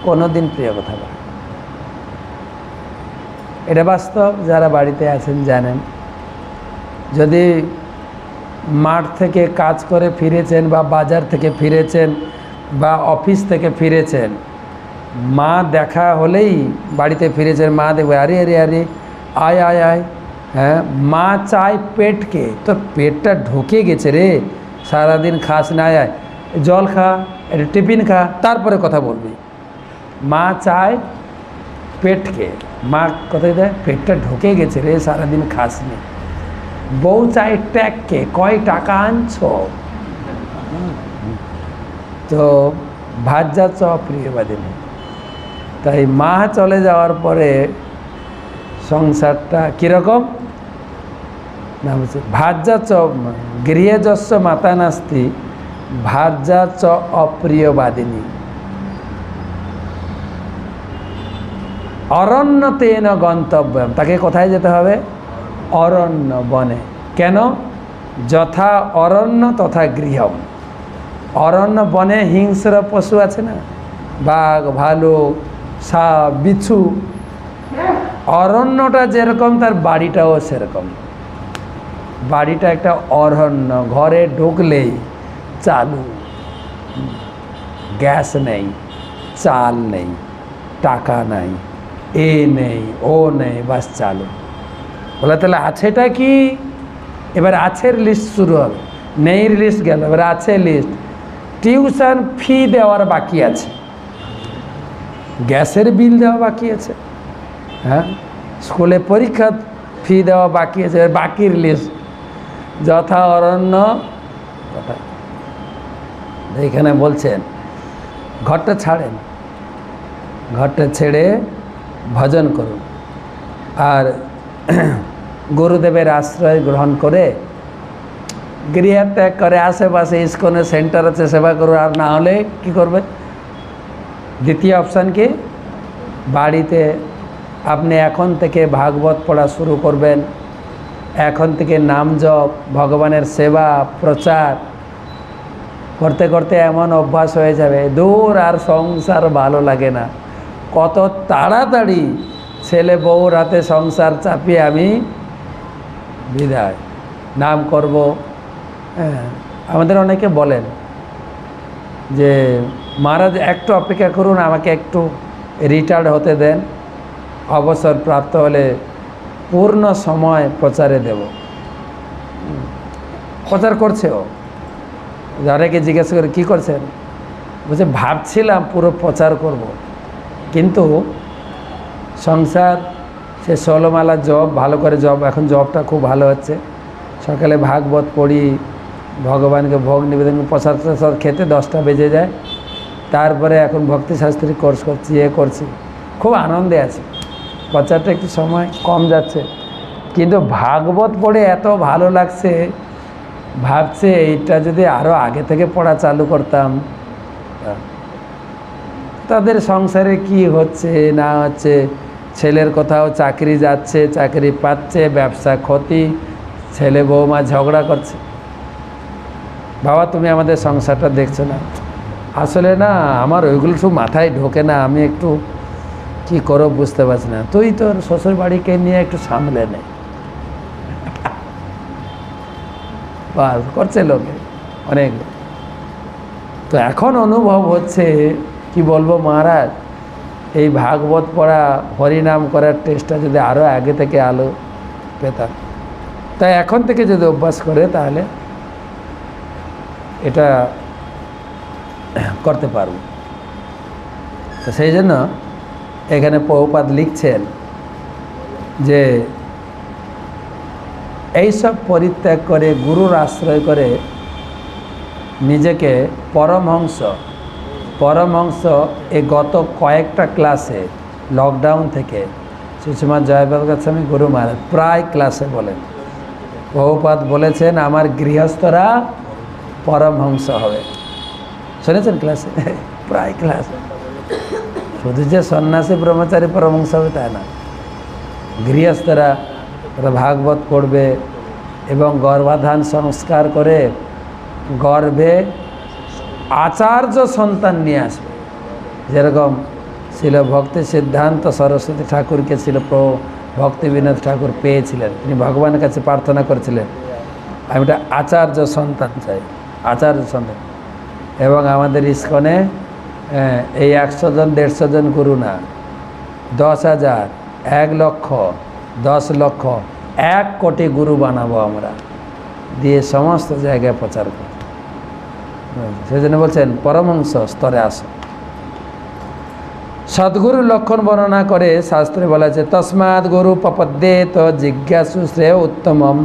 A: কোনোদিন প্রিয় কথা বলে। এটা বাস্তব, যারা বাড়িতে আছেন জানেন। যদি মাঠ থেকে কাজ করে ফিরেছেন বা বাজার থেকে ফিরেছেন বা অফিস থেকে ফিরেছেন, মা দেখা হলেই বাড়িতে ফিরেছেন, মা দেখবে আরে আরে আরে আয় আয় আয়। হ্যাঁ, মা চায় পেটকে, তো পেটটা ঢুকে গেছে রে, সারাদিন খাস না, আয় জল খা, একটা টিফিন খা, তারপরে কথা বলবি। মা চায় পেটকে, মা কোথায় দেয়, পেটটা ঢুকে গেছে রে, সারাদিন খাসনি। বউ চাই ট্যাগকে, কয় টাকা আনছো? তো ভাত যাচ্ছ অপ্রিয় বাদিনী। তাই মা চলে যাওয়ার পরে সংসারটা কীরকম না, বলছে ভাজ্যা চ গৃহে যস্য মাতা নাস্তি ভাজ্যা চ অপ্রিয় বাদিনী অরণ্য তেন গন্তব্যম। তাকে কোথায় যেতে হবে? অরণ্য, বনে। কেন? যথা অরণ্য তথা গৃহম। অরণ্য বনে হিংস্র পশু আছে না, বাঘ, ভালুক, সাপ, বিচ্ছু। অরণ্যটা যেরকম তার বাড়িটাও সেরকম। বাড়িটা একটা অরণ্য, ঘরে ঢুকলেই চালু, গ্যাস নেই, চাল নেই, টাকা নাই, এ নেই, ও নেই, বাস চালু। বলে তাহলে আছেটা কি? এবার আছের লিস্ট শুরু হবে। নেই লিস্ট গেল, এবার আছে লিস্ট। টিউশন ফি দেওয়ার বাকি আছে, গ্যাসের বিল দেওয়া বাকি আছে, হ্যাঁ, স্কুলে পরীক্ষা ফি দেওয়া বাকি আছে। বাকির লিস্ট যথা অরণ্য তথা। এইখানে বলছেন ঘরটা ছাড়েন, ঘরটা ছেড়ে ভজন করুন, আর গুরুদেবের আশ্রয় গ্রহণ করে গৃহ ত্যাগ করে আশেপাশে ইস্কনে সেন্টার আছে সেবা করুন। আর না হলে কি করবে? দ্বিতীয় অপশান কি? বাড়িতে আপনি এখন থেকে ভাগবত পড়া শুরু করবেন, এখন থেকে নাম জপ, ভগবানের সেবা প্রচার করতে করতে এমন অভ্যাস হয়ে যাবে, দূর আর সংসার ভালো লাগে না। কত তাড়াতাড়ি ছেলে বউর হাতে সংসার চাপিয়ে আমি বিদায়, নাম করব। হ্যাঁ, আমাদের অনেকে বলেন যে মহারাজ একটু অপেক্ষা করুন, আমাকে একটু রিটায়ার্ড হতে দেন, অবসর প্রাপ্ত হলে পূর্ণ সময় প্রচারে দেব। প্রচার করছে ও। যারাকে জিজ্ঞাসা করে কী করছেন, বলছে ভাবছিলাম পুরো প্রচার করব, কিন্তু সংসার, সে 16 মালা জব, ভালো করে জব, এখন জবটা খুব ভালো হচ্ছে। সকালে ভাগবত পড়ি, ভগবানকে ভোগ নিবেদন, প্রসাদ প্রসাদ খেতে 10টা বেজে যায়। তারপরে এখন ভক্তিশাস্ত্রী কোর্স করছি, করছি, খুব আনন্দে আছি। প্রচারটা একটু সময় কম যাচ্ছে, কিন্তু ভাগবত পড়ে এত ভালো লাগছে, ভাবছে এইটা যদি আরও আগে থেকে পড়া চালু করতাম। তাদের সংসারে কি হচ্ছে না হচ্ছে, ছেলের কোথাও চাকরি যাচ্ছে, চাকরি পাচ্ছে, ব্যবসা ক্ষতি, ছেলে বৌমা ঝগড়া করছে। বাবা তুমি আমাদের সংসারটা দেখছো না? আসলে না, আমার ওইগুলো সব মাথায় ঢোকে না, আমি একটু কি করো বুঝতে পারছি না, তুই তোর শ্বশুর বাড়িকে নিয়ে একটু সামলে নে। বাস করছে লোকে অনেক। তো এখন অনুভব হচ্ছে, কি বলবো মহারাজ, এই ভাগবত পড়া, হরিনাম করার টেস্টটা যদি আরও আগে থেকে আলো পেতাম, তাই এখন থেকে যদি অভ্যাস করে তাহলে এটা করতে পারব। তো সেই জন্য এখানে প্রভুপাদ লিখছেন যে এইসব পরিত্যাগ করে গুরুর আশ্রয় করে নিজেকে পরমহংস এই গত কয়েকটা ক্লাসে লকডাউন থেকে সুষমা জয়পাল গোস্বামী গুরু মহারাজ প্রায় ক্লাসে বলেন, প্রভুপাদ বলেছেন আমার গৃহস্থরা পরমহংস হবে। শুনেছেন ক্লাসে? প্রায় ক্লাসে। শুধু যে সন্ন্যাসী ব্রহ্মচারী পরমহংস হবে তা না, গৃহস্থরা ভাগবত পড়বে এবং গর্ভাধান সংস্কার করে গর্ভে আচার্য সন্তান নিয়ে আসবে। যেরকম ছিল ভক্তি সিদ্ধান্ত সরস্বতী ঠাকুরকে ছিল ভক্তি বিনোদ ঠাকুর পেয়েছিলেন, তিনি ভগবানের কাছে প্রার্থনা করেছিলেন আমি একটা আচার্য সন্তান চাই, আচার্য সন্তান। এবং আমাদের ইস্কনে এই 100 জন 150 জন গুরু না, 10,000, 1 লক্ষ, 10 লক্ষ, 1 কোটি গুরু বানাবো আমরা, দিয়ে সমস্ত জায়গায় প্রচার করব। সেই জন্য বলছেন পরমহংস স্তরে আসো। সদ্গুরুর লক্ষণ বর্ণনা করে শাস্ত্রে বলা আছে, তস্মাৎ গুরু প্রপদ্যে তো জিজ্ঞাসু শ্রেয় উত্তমম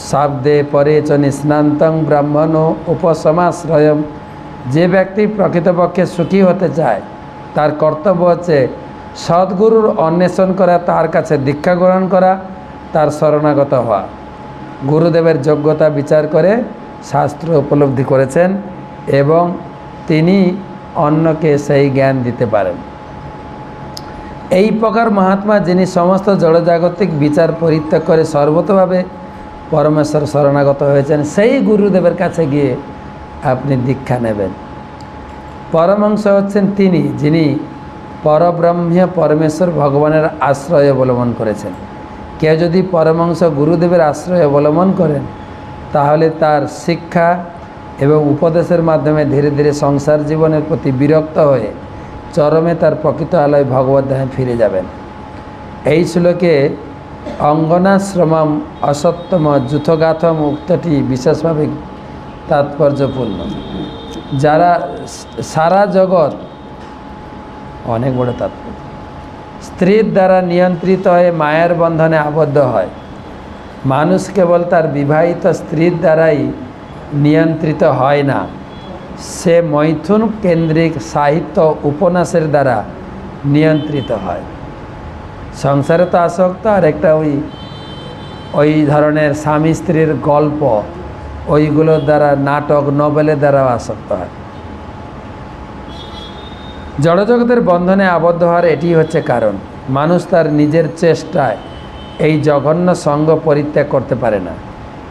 A: শাব্দে পরে চ নিষ্ণান্তং ব্রাহ্মণ উপসমাশ্রয়ম। যে ব্যক্তি প্রকৃতপক্ষে সুখী হতে চায় তার কর্তব্য হচ্ছে সদ্গুরুর অন্বেষণ করা, তার কাছে দীক্ষা গ্রহণ করা, তার শরণাগত হওয়া। গুরুদেবের যোগ্যতা বিচার করে শাস্ত্র উপলব্ধি করেছেন এবং তিনি অন্যকে সেই জ্ঞান দিতে পারেন। এই প্রকার মহাত্মা যিনি সমস্ত জড়জাগতিক বিচার পরিত্যাগ করে সর্বতভাবে পরমেশ্বর শরণাগত হয়েছেন, সেই গুরুদেবের কাছে গিয়ে আপনি দীক্ষা নেবেন। পরমহংস হচ্ছেন তিনি যিনি পরব্রহ্ম পরমেশ্বর ভগবানের আশ্রয় অবলম্বন করেছেন। কেউ যদি পরমহংস গুরুদেবের আশ্রয় অবলম্বন করেন তাহলে তার শিক্ষা এবং উপদেশের মাধ্যমে ধীরে ধীরে সংসার জীবনের প্রতি বিরক্ত হয়ে চরমে তার প্রকৃত আলয় ভগবত ধামে ফিরে যাবেন। এই শ্লোকে অঙ্গনাশ্রমম অসত্যম যুথগাথম উক্তটি বিশেষভাবে তাৎপর্যপূর্ণ। যারা সারা জগৎ, অনেক বড় তাৎপর্য, স্ত্রীর দ্বারা নিয়ন্ত্রিত হয়ে মায়ের বন্ধনে আবদ্ধ হয়। মানুষ কেবল তার বিবাহিত স্ত্রীর দ্বারাই নিয়ন্ত্রিত হয় না, সে মৈথুন কেন্দ্রিক সাহিত্য উপন্যাসের দ্বারা নিয়ন্ত্রিত হয়। সংসারে তো আসক্ত, আর একটা ওই ধরনের স্বামী স্ত্রীর গল্প, ওইগুলোর দ্বারা, নাটক নভেলের দ্বারাও আসক্ত হয়। জড়জগতের বন্ধনে আবদ্ধ হওয়ার এটি হচ্ছে কারণ। মানুষ তার নিজের চেষ্টায় এই জঘন্য সঙ্গ পরিত্যাগ করতে পারে না,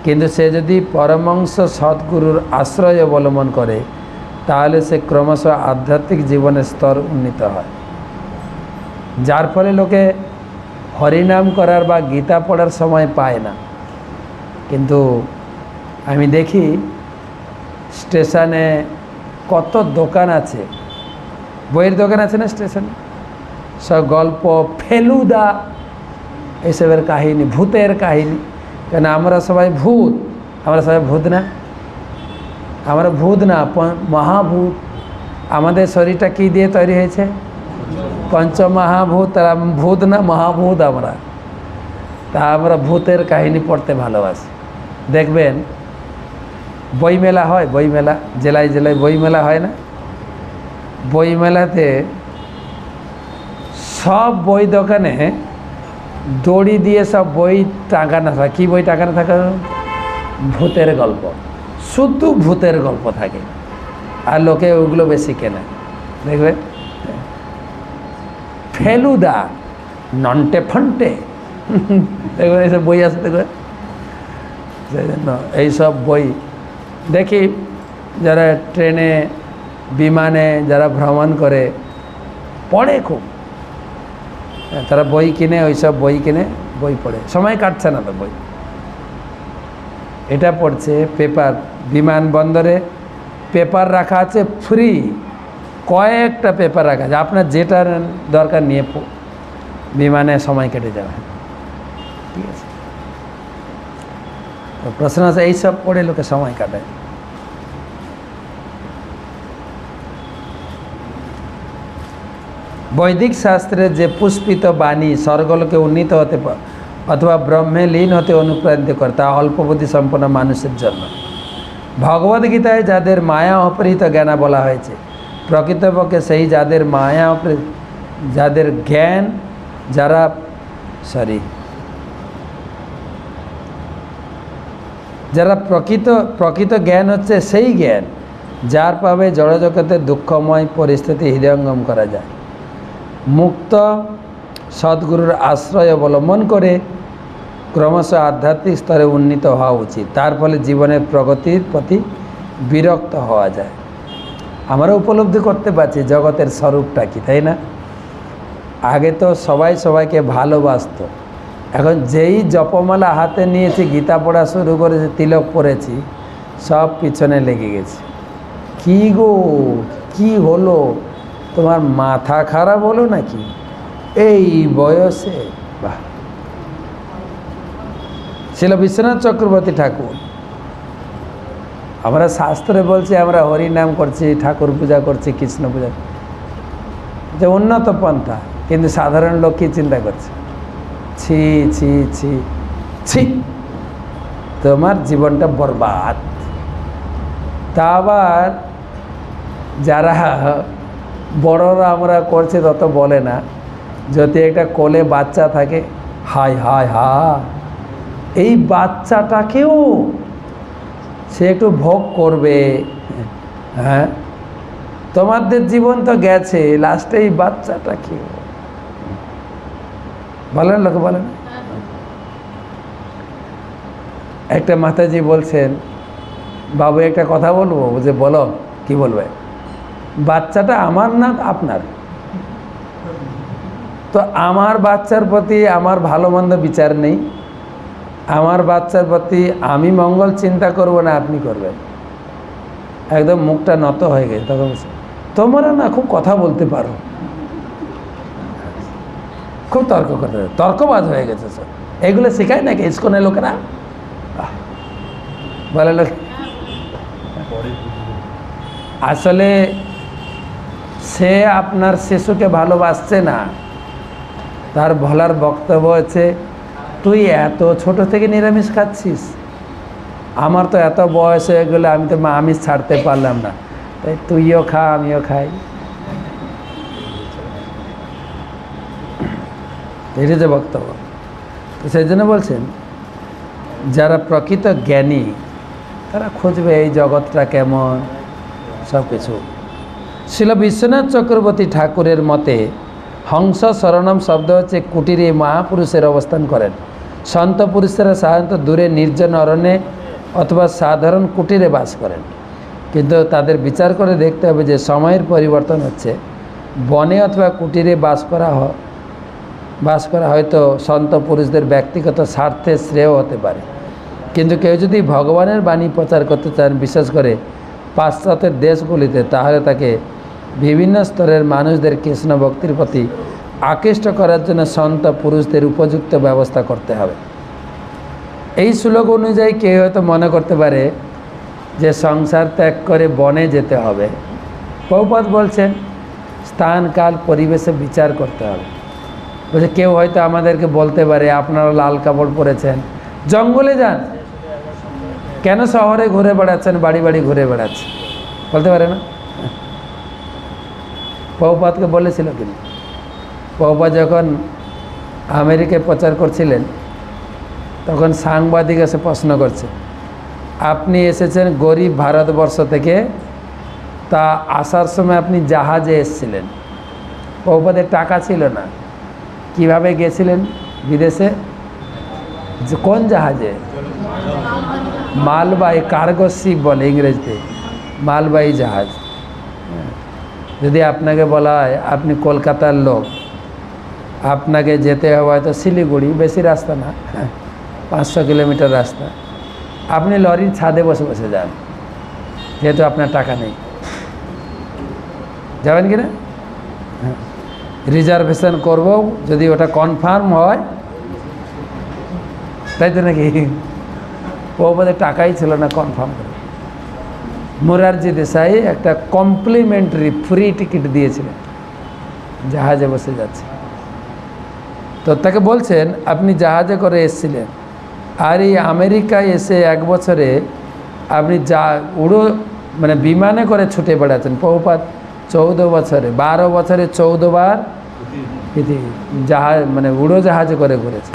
A: কিন্তু সে যদি পরমহংস সদ্গুরুর আশ্রয় অবলম্বন করে তাহলে সে ক্রমশ আধ্যাত্মিক জীবনের স্তর উন্নীত হয়, যার ফলে লোকে হরিনাম করার বা গীতা পড়ার সময় পায় না। কিন্তু আমি দেখি স্টেশনে কত দোকান আছে, বইয়ের দোকান আছে না স্টেশনে, সব গল্প, ফেলুদা, এসবের কাহিনী, ভূতের কাহিনী। কেন আমরা সবাই ভূত? আমরা সবাই ভূত না? আমরা ভূত না, মহাভূত। আমাদের শরীরটা কী দিয়ে তৈরি হয়েছে? পঞ্চমহাভূত। ভূত না, মহাভূত আমরা। তা আমরা ভূতের কাহিনী পড়তে ভালোবাসি। দেখবেন বইমেলা হয়, বইমেলা, জেলায় জেলায় বইমেলা হয় না? বইমেলাতে সব বই দোকানে দড়ি দিয়ে সব বই টাঙানো থাকে। কী বই টাঙানো থাকে? ভূতের গল্প, শুধু ভূতের গল্প থাকে, আর লোকে ওগুলো বেশি কেনে। দেখবে ফেলুদা, নন্টে ফন্টে, দেখবেন এইসব বই আছে। দেখবে সেই জন্য এইসব বই দেখি যারা ট্রেনে বিমানে যারা ভ্রমণ করে পড়ে খুব, তারা বই কিনে, ওইসব বই কিনে বই পড়ে, সময় কাটছে না তো বই। এটা পড়ছে পেপার, বিমানবন্দরে পেপার রাখা আছে ফ্রি, কয়েকটা পেপার রাখা আছে, আপনার যেটা দরকার নিয়ে বিমানে সময় কেটে যাবে। ঠিক আছে, তো প্রশ্ন আছে এইসব পড়ে লোকে সময় কাটায়। বৈদিক শাস্ত্রে যে পুষ্পিত বাণী স্বর্গলোকে উন্নীত হতে অথবা ব্রহ্মে লীন হতে অনুপ্রাণিত করে তা অল্পবুদ্ধি সম্পন্ন মানুষের জন্য। ভগবদ্গীতায় যাদের মায়া অপহৃত জ্ঞানা বলা হয়েছে, প্রকৃতপক্ষে সেই যাদের মায়া যাদের জ্ঞান, যারা প্রকৃত জ্ঞান হচ্ছে সেই জ্ঞান যার পাবে জড়জগতের দুঃখময় পরিস্থিতি হৃদয়ঙ্গম করা যায়। মুক্ত সদ্গুরুর আশ্রয় অবলম্বন করে ক্রমশ আধ্যাত্মিক স্তরে উন্নীত হওয়া উচিত। তার ফলে জীবনের প্রগতির প্রতি বিরক্ত হওয়া যায়। আমরা উপলব্ধি করতে পারছি জগতের স্বরূপটা কি, তাই না? আগে তো সবাই সবাইকে ভালোবাসতো, এখন যেই জপমালা হাতে নিয়েছি, গীতা পড়া শুরু করেছি, তিলক পড়েছি, সব পিছনে লেগে গেছে। কি গো, কি হলো? তোমার মাথা খারাপ হলো নাকি এই বয়সে? বাহ! ছিল বিশ্বনাথ চক্রবর্তী ঠাকুর। আমরা শাস্ত্রে বলছি আমরা হরি নাম করছি, ঠাকুর পূজা করছি, কৃষ্ণ পূজা, যে উন্নত পন্থা, কিন্তু সাধারণ লোক কী চিন্তা করছে, ছি ছি ছি ছি, তোমার জীবনটা বরবাদ। তা আবার যারা বড়রা আমরা করছে তত বলে না, যদি একটা কোলে বাচ্চা থাকে, হায় হায় হা, এই বাচ্চাটাকেও সে একটু ভোগ করবে। হ্যাঁ, তোমাদের জীবন তো গেছে, লাস্টে এই বাচ্চাটাকেও বলেন, লোকে বলেন। একটা মাতাজি বলছেন, বাবু একটা কথা বলবো। যে বলো, কি বলবে? বাচ্চাটা আমার না আপনার? তো আমার বাচ্চার প্রতি আমার ভালো মন্দ বিচার নেই, আমার বাচ্চার প্রতি আমি মঙ্গল চিন্তা করব না আপনি করবেন। একদম মুখটা নত হয়ে গেছে। তখন তোমরা না খুব কথা বলতে পারো, খুব তর্ক করতে, তর্কবাজ হয়ে গেছে সব। এগুলো শেখায় নাকি ইস্কনের লোকেরা? বলে লোক আসলে সে আপনার শিশুকে ভালোবাসছে না, তার বলার বক্তব্য হচ্ছে, তুই এত ছোট থেকে নিরামিষ খাচ্ছিস, আমার তো এত বয়স হয়ে গেলে আমি তো আমিষ ছাড়তে পারলাম না, তাই তুইও খা আমিও খাই। এটা যে বক্তব্য। তো সেই জন্য বলছেন, যারা প্রকৃত জ্ঞানী তারা খুঁজবে এই জগৎটা কেমন, সব কিছু। শিল বিশ্বনাথ চক্রবর্তী ঠাকুরের মতে হংস শরণম শব্দ হচ্ছে কুটিরে মহাপুরুষের অবস্থান করেন। সন্ত পুরুষেরা সাধারণত দূরে নির্জন অরণ্যে অথবা সাধারণ কুটিরে বাস করেন, কিন্তু তাদের বিচার করে দেখতে হবে যে সময়ের পরিবর্তন হচ্ছে। বনে অথবা কুটিরে বাস করা হয়তো সন্ত পুরুষদের ব্যক্তিগত স্বার্থে শ্রেয় হতে পারে, কিন্তু কেউ যদি ভগবানের বাণী প্রচার করতে চান, বিশেষ করে পাশ্চাত্যের দেশগুলিতে, তাহলে তাকে বিভিন্ন স্তরের মানুষদের কৃষ্ণ ভক্তির প্রতি আকৃষ্ট করার জন্য সন্ত পুরুষদের উপযুক্ত ব্যবস্থা করতে হবে। এই শ্লোক অনুযায়ী কেউ হয়তো মনে করতে পারে যে সংসার ত্যাগ করে বনে যেতে হবে। প্রভুপাদ বলছেন স্থান কাল পরিবেশে বিচার করতে হবে। বলছে কেউ হয়তো আমাদেরকে বলতে পারে, আপনারা লাল কাপড় পরেছেন, জঙ্গলে যান, কেন শহরে ঘুরে বেড়াচ্ছেন, বাড়ি বাড়ি ঘুরে বেড়াচ্ছেন? বলতে পারে না? প্রভুপাদকে বলেছিল কিন্তু প্রভুপাদ যখন আমেরিকায় প্রচার করছিলেন, তখন সাংবাদিক এসে প্রশ্ন করছে, আপনি এসেছেন গরিব ভারতবর্ষ থেকে, তা আসার সময় আপনি জাহাজে এসেছিলেন, প্রভুপাদের টাকা ছিল না, কিভাবে গেছিলেন বিদেশে? কোন জাহাজে? মালবাহী, কার্গো শিপ বলে ইংরেজিতে, মালবাহী জাহাজ। যদি আপনাকে বলা হয় আপনি কলকাতার লোক, আপনাকে যেতে হবে হয়তো শিলিগুড়ি, বেশি রাস্তা না, 500 কিলোমিটার রাস্তা, আপনি লরির ছাদে বসে বসে যান, যেহেতু আপনার টাকা নেই। যাবেন কি না? রিজার্ভেশন করব যদি ওটা কনফার্ম হয়, তাই তো নাকি? প্রভুপাদের টাকাই ছিল না কনফার্ম করে। মোরারজি দেশাই একটা কমপ্লিমেন্টারি ফ্রি টিকিট দিয়েছিলেন, জাহাজে বসে যাচ্ছে। তো তাকে বলছেন আপনি জাহাজে করে এসেছিলেন, আর এই আমেরিকায় এসে 1 বছরে আপনি মানে বিমানে করে ছুটে বেড়াচ্ছেন। প্রভুপাদ 14 বছরে 12 বছরে 14 বার জাহাজ মানে উড়োজাহাজে করে ঘুরেছে।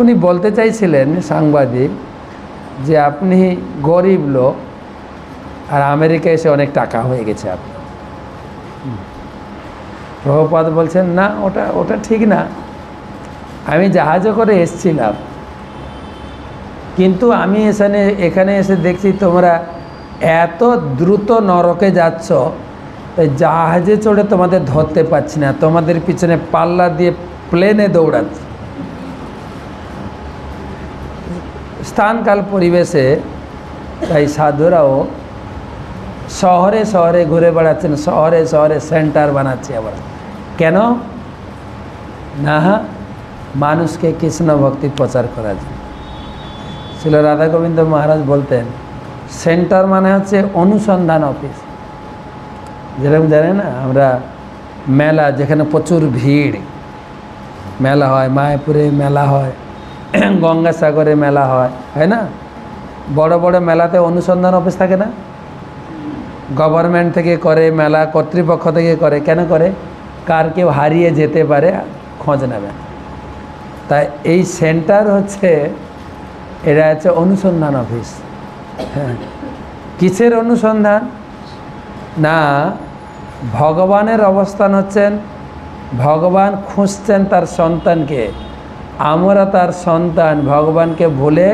A: উনি বলতে চাইছিলেন সাংবাদিক যে আপনি গরিব লোক, আর আমেরিকা এসে অনেক টাকা হয়ে গেছে আপনার। প্রভুপাদ বলছেন না, ওটা ঠিক না, আমি জাহাজে করে এসছিলাম, কিন্তু আমি এখানে এসে দেখছি তোমরা এত দ্রুত নরকে যাচ্ছ, তাই জাহাজে চড়ে তোমাদের ধরতে পারছি না, তোমাদের পিছনে পাল্লা দিয়ে প্লেনে দৌড়াচ্ছি। স্থানকাল পরিবেশে তাই সাধুরাও শহরে শহরে ঘুরে বেড়াচ্ছেন, শহরে শহরে সেন্টার বানাচ্ছে। আবার কেন না? মানুষকে কৃষ্ণ ভক্তি প্রচার করার জন্য। ছিল রাধা গোবিন্দ মহারাজ বলতেন, সেন্টার মানে হচ্ছে অনুসন্ধান অফিস। যেরকম জানে না আমরা মেলা, যেখানে প্রচুর ভিড়, মেলা হয়, মায়াপুরে মেলা হয়, গঙ্গাসাগরে মেলা হয়, হয় না? বড় বড় মেলাতে অনুসন্ধান অফিস থাকে না? গভর্নমেন্ট থেকে করে, মেলা কর্তৃপক্ষ থেকে করে। কেন করে? কার কেউ হারিয়ে যেতে পারে, খোঁজ নেবে। তাই এই সেন্টার হচ্ছে, এটা হচ্ছে অনুসন্ধান অফিস। হ্যাঁ, কিসের অনুসন্ধান? না, ভগবানের অবস্থান হচ্ছেন, ভগবান খুঁজছেন তার সন্তানকে। আমরা তার সন্তান, ভগবানকে ভুলে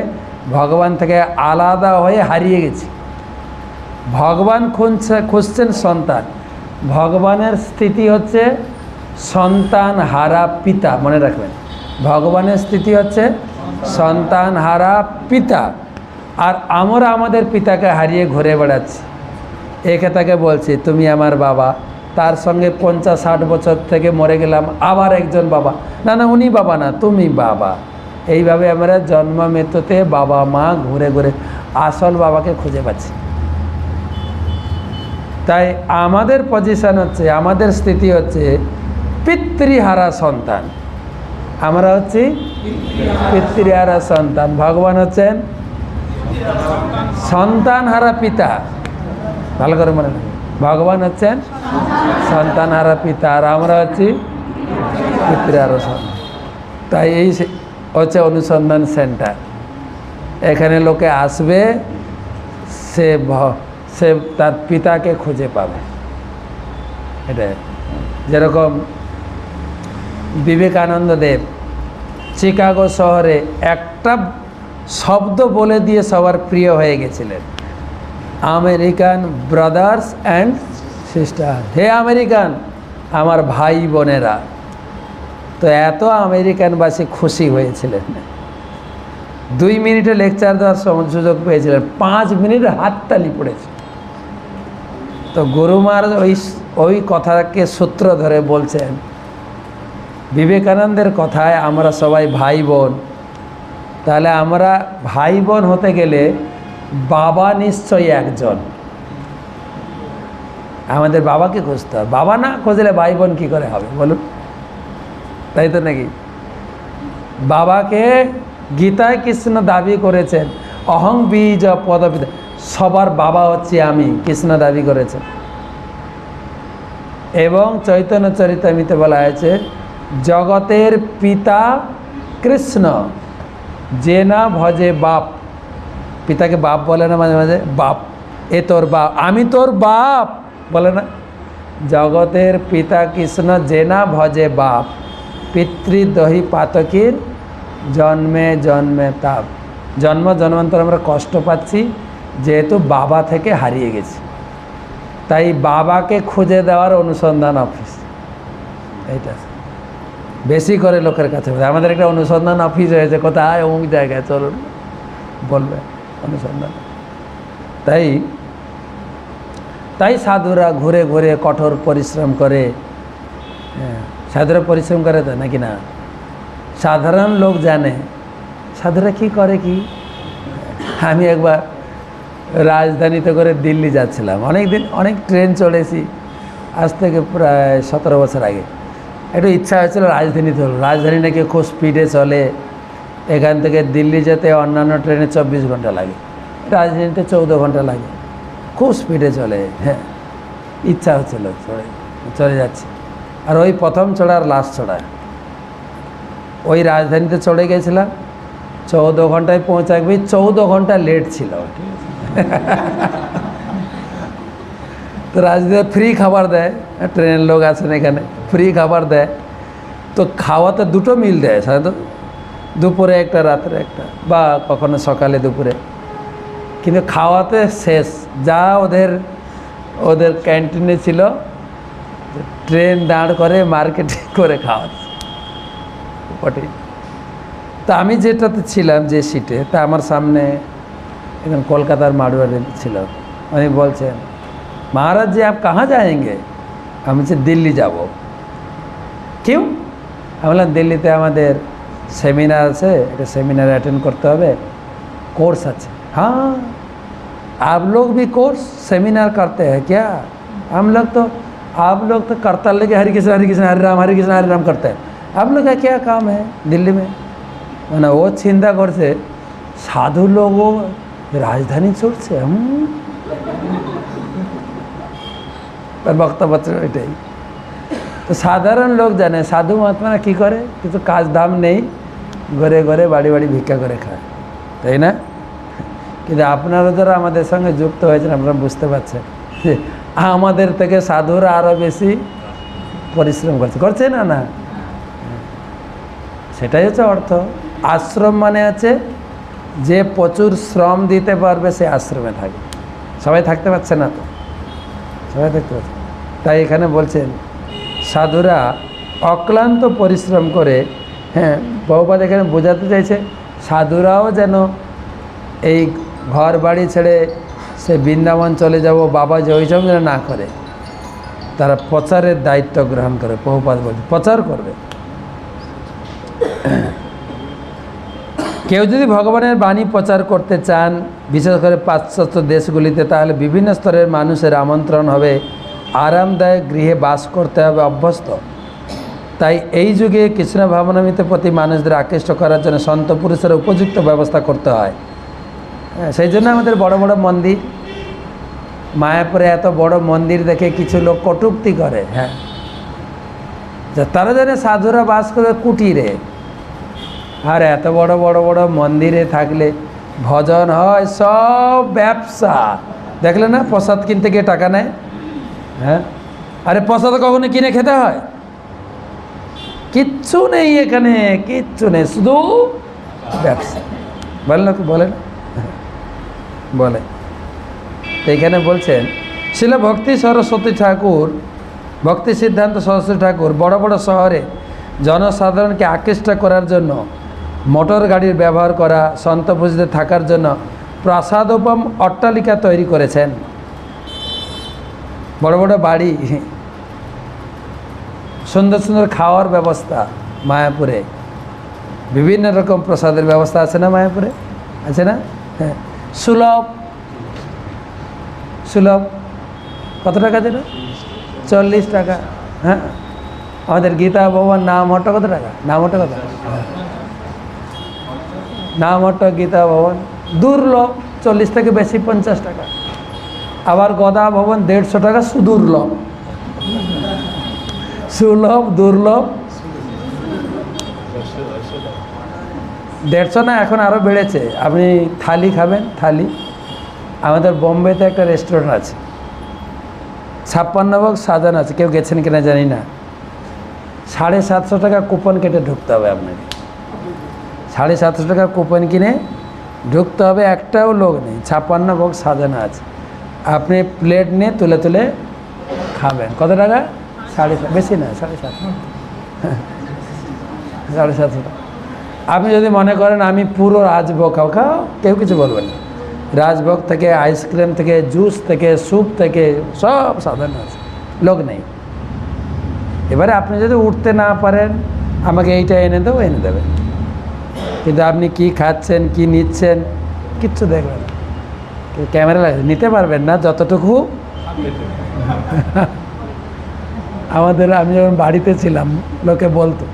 A: ভগবান থেকে আলাদা হয়ে হারিয়ে গেছি। ভগবান খুঁজছেন সন্তান। ভগবানের স্থিতি হচ্ছে সন্তান হারা পিতা, মনে রাখবেন। ভগবানের স্থিতি হচ্ছে সন্তান হারা পিতা, আর আমরা আমাদের পিতাকে হারিয়ে ঘুরে বেড়াচ্ছি। একে তাকে বলছি তুমি আমার বাবা, তার সঙ্গে 50-60 বছর থেকে মরে গেলাম, আবার একজন বাবা। না না, উনি বাবা না, তুমি বাবা। এইভাবে আমরা জন্ম মৃত্যুতে বাবা মা ঘুরে ঘুরে আসল বাবাকে খুঁজে পাচ্ছি। তাই আমাদের পজিশন হচ্ছে, আমাদের স্থিতি হচ্ছে পিতৃহারা সন্তান। আমরা হচ্ছি পিতৃহারা সন্তান। ভগবান হচ্ছেন সন্তানহারা পিতা। ভালো করে মনে রাখবেন, ভগবান হচ্ছেন সন্তানহারা পিতা, আর আমরা হচ্ছি পিতৃহারা সন্তান। তাই এই হচ্ছে অনুসন্ধান সেন্টার। এখানে লোকে আসবে, সে তার পিতাকে খুঁজে পাবে। এটা যেরকম বিবেকানন্দ দেব চিকাগো শহরে একটা শব্দ বলে দিয়ে সবার প্রিয় হয়ে গেছিলেন, আমেরিকান ব্রাদার্স অ্যান্ড সিস্টার। হে আমেরিকান, আমার ভাই বোনেরা। তো এত আমেরিকানবাসী খুশি হয়েছিলেন, 2 মিনিটে লেকচার দেওয়ার সুযোগ পেয়েছিলেন, 5 মিনিট হাততালি পড়েছে। তো গুরুমার ওই কথাকে সূত্র ধরে বলছেন, বিবেকানন্দের কথায় আমরা সবাই ভাই বোন। তাহলে আমরা ভাই বোন হতে গেলে বাবা নিশ্চয়ই একজন, আমাদের বাবাকে খুঁজতে হবে। বাবা না খুঁজলে ভাই বোন কী করে হবে বলুন? তাই তো নাকি? বাবাকে গীতায় কৃষ্ণ দাবি করেছেন, অহং বীজ পদপিতা, সবার বাবা হচ্ছে আমি, কৃষ্ণ দাবি করেছেন। এবং চৈতন্য চরিতামৃতে বলা হয়েছে, জগতের পিতা কৃষ্ণ, যে না ভজে বাপ। পিতাকে বাপ বলে না মাঝে মাঝে? বাপ, এ তোর বাপ, আমি তোর বাপ বলে না? জগতের পিতা কৃষ্ণ, যে না ভজে বাপ, পিতৃদহি পাতকীর জন্মে জন্মে তাপ। জন্ম জন্মান্তর আমরা কষ্ট পাচ্ছি যেহেতু বাবা থেকে হারিয়ে গেছি। তাই বাবাকে খুঁজে দেওয়ার অনুসন্ধান অফিস এইটা বেশি করে লোকের কাছে। আমাদের একটা অনুসন্ধান অফিস হয়েছে, কোথায়? অমুক জায়গায়, চলুন বলবে অনুসন্ধান। তাই সাধুরা ঘুরে ঘুরে কঠোর পরিশ্রম করে। সাধুরা পরিশ্রম করে তো নাকি না? সাধারণ লোক জানে সাধুরা কি করে। কি আমি একবার রাজধানীতে করে দিল্লি যাচ্ছিলাম, অনেক ট্রেন চড়েছি, আজ থেকে প্রায় 17 বছর আগে। একটু ইচ্ছা হয়েছিল রাজধানীতে হলো, রাজধানী নাকি খুব স্পিডে চলে, এখান থেকে দিল্লি যেতে অন্যান্য ট্রেনে 24 ঘন্টা লাগে, রাজধানীতে 14 ঘন্টা লাগে, খুব স্পিডে চলে। হ্যাঁ, ইচ্ছা হচ্ছিল, চলে যাচ্ছি। আর ওই প্রথম চড়া আর লাস্ট চড়া, ওই রাজধানীতে চড়ে গেছিলাম, 14 ঘন্টায় পৌঁছাবে, 14 ঘন্টা লেট ছিল। ঠিক আছে, তো রাজধানীতে ফ্রি খাবার দেয়, ট্রেনের লোক আছেন এখানে, ফ্রি খাবার দেয়। তো খাওয়াতে 2টো মিল দেয় সাধারণত, দুপুরে একটা রাত্রে একটা, বা কখনো সকালে দুপুরে। কিন্তু খাওয়াতে শেষ, যা ওদের ক্যান্টিনে ছিল, ট্রেন দাঁড় করে মার্কেটে করে খাওয়াচ্ছে ওটাই। তা আমি যেটাতে ছিলাম, যে সিটে, তা আমার সামনে এখন কলকাতার মারোয়ারি ছিল। উনি বলছেন, মহারাজ জি আপ কাহা যাएंगे? আমি বলছি দিল্লি যাব। কেউ? আমি বললাম দিল্লিতে আমাদের সেমিনার আছে, এটা সেমিনার অ্যাটেন্ড করতে হবে, কোর্স আছে। हाँ, आप लोग भी कोर्स सेमिनार करते हैं क्या? हम लोग तो आप लोग तो करताल लेके हरे कृष्ण हरे राम करते हैं। आप लोग का क्या काम है दिल्ली में? মানে ও চিন্তা করছে সাধু লোকও রাজধানী ছুটছে। তার বক্তব্য এটাই। তো সাধারণ লোক জানে সাধু মহাত্মারা কী করে, কিছু কাজ দাম নেই, ঘরে ঘরে বাড়ি বাড়ি ভিক্ষা করে খায়, তাই না? কিন্তু আপনারা যারা আমাদের সঙ্গে যুক্ত হয়েছেন আপনারা বুঝতে পারছেন যে আমাদের থেকে সাধুরা আরও বেশি পরিশ্রম করছে না না? সেটাই হচ্ছে অর্থ। আশ্রম মানে আছে যে প্রচুর শ্রম দিতে পারবে সে আশ্রমে থাকে। সবাই থাকতে পারছে না তো, সবাই থাকতে পারছে। তাই এখানে বলছেন সাধুরা অক্লান্ত পরিশ্রম করে, হ্যাঁ, বহুপাদ এখানে বোঝাতে চাইছে সাধুরাও যেন এই ঘর বাড়ি ছেড়ে সে বৃন্দাবন চলে যাব বাবা যে ওইসব যেন না করে, তারা প্রচারের দায়িত্ব গ্রহণ করে। বহুপাদ বলছে প্রচার করবে। কেউ যদি ভগবানের বাণী প্রচার করতে চান, বিশেষ করে পাশ্চাত্য দেশগুলিতে, তাহলে বিভিন্ন স্তরের মানুষের আমন্ত্রণ হবে, আরামদায়ক গৃহে বাস করতে হবে অভ্যস্ত। তাই এই যুগে কৃষ্ণ ভাবনামৃত প্রতি মানুষদের আকৃষ্ট করার জন্য সন্ত পুরুষের উপযুক্ত ব্যবস্থা করতে হয়। হ্যাঁ, সেই জন্য আমাদের বড় বড় মন্দির, মায়াপুরে এত বড় মন্দির দেখে কিছু লোক কটূক্তি করে। হ্যাঁ, তারা জানে সাধুরা বাস করে কুটিরে, আর এত বড় বড় বড় মন্দিরে থাকলে ভজন হয়, সব ব্যবসা। দেখলে না প্রসাদ কিনতে গিয়ে টাকা নেয়? হ্যাঁ, আরে প্রসাদ কখনো কিনে খেতে হয়? কিচ্ছু নেই এখানে, কিচ্ছু নেই, শুধু ব্যবসা। বলেন কি বলেন? বলে। এইখানে বলছেন শিল ভক্তি সরস্বতী ঠাকুর, ভক্তি সিদ্ধান্ত সরস্বতী ঠাকুর বড় বড় শহরে জনসাধারণকে আকৃষ্ট করার জন্য মোটর গাড়ির ব্যবহার করা, সন্ত পুরুষদের থাকার জন্য প্রাসাদোপম অট্টালিকা তৈরি করেছেন। বড় বড় বাড়ি, সুন্দর সুন্দর খাওয়ার ব্যবস্থা। মায়াপুরে বিভিন্ন রকম প্রসাদের ব্যবস্থা আছে না? মায়াপুরে আছে না? হ্যাঁ, সুলভ সুলভ। কত টাকা যেন? 40 টাকা। হ্যাঁ, আমাদের গীতা ভবন নামহট্ট কত টাকা? নামহট্ট কত? নামহট্ট গীতা ভবন দুর্লভ, 40 থেকে বেশি 50 টাকা। আবার গদা ভবন 150 টাকা, সুদুর্লভ। সুলভ দুর্লভ 150 না, এখন আরও বেড়েছে। আপনি থালি খাবেন, থালি। আমাদের বোম্বেতে একটা রেস্টুরেন্ট আছে, 56 বক্স সাজানো আছে, কেউ গেছেন কিনা জানি না। 750 টাকা কুপন কেটে ঢুকতে হবে আপনাকে। 750 টাকা কুপন কিনে ঢুকতে হবে। একটাও লোক নেই, 56 বক্স সাজানো আছে। আপনি প্লেট নিয়ে তুলে তুলে খাবেন। কত টাকা? 7.5, বেশি না, 7.5, 7.5 টাকা। আপনি যদি মনে করেন আমি পুরো রাজভোগ খাও, খাও, কেউ কিছু বলবেন না। রাজভোগ থেকে, আইসক্রিম থেকে, জুস থেকে, স্যুপ থেকে সব সাধারণ আছে, লোক নেই। এবারে আপনি যদি উঠতে না পারেন, আমাকে এইটা এনে দেবো, এনে দেবেন। কিন্তু আপনি কি খাচ্ছেন, কি নিচ্ছেন, কিচ্ছু দেখবেন না। ক্যামেরা নিতে পারবেন না যতটুকু। আমাদের, আমি যখন বাড়িতে ছিলাম, লোকে বলতো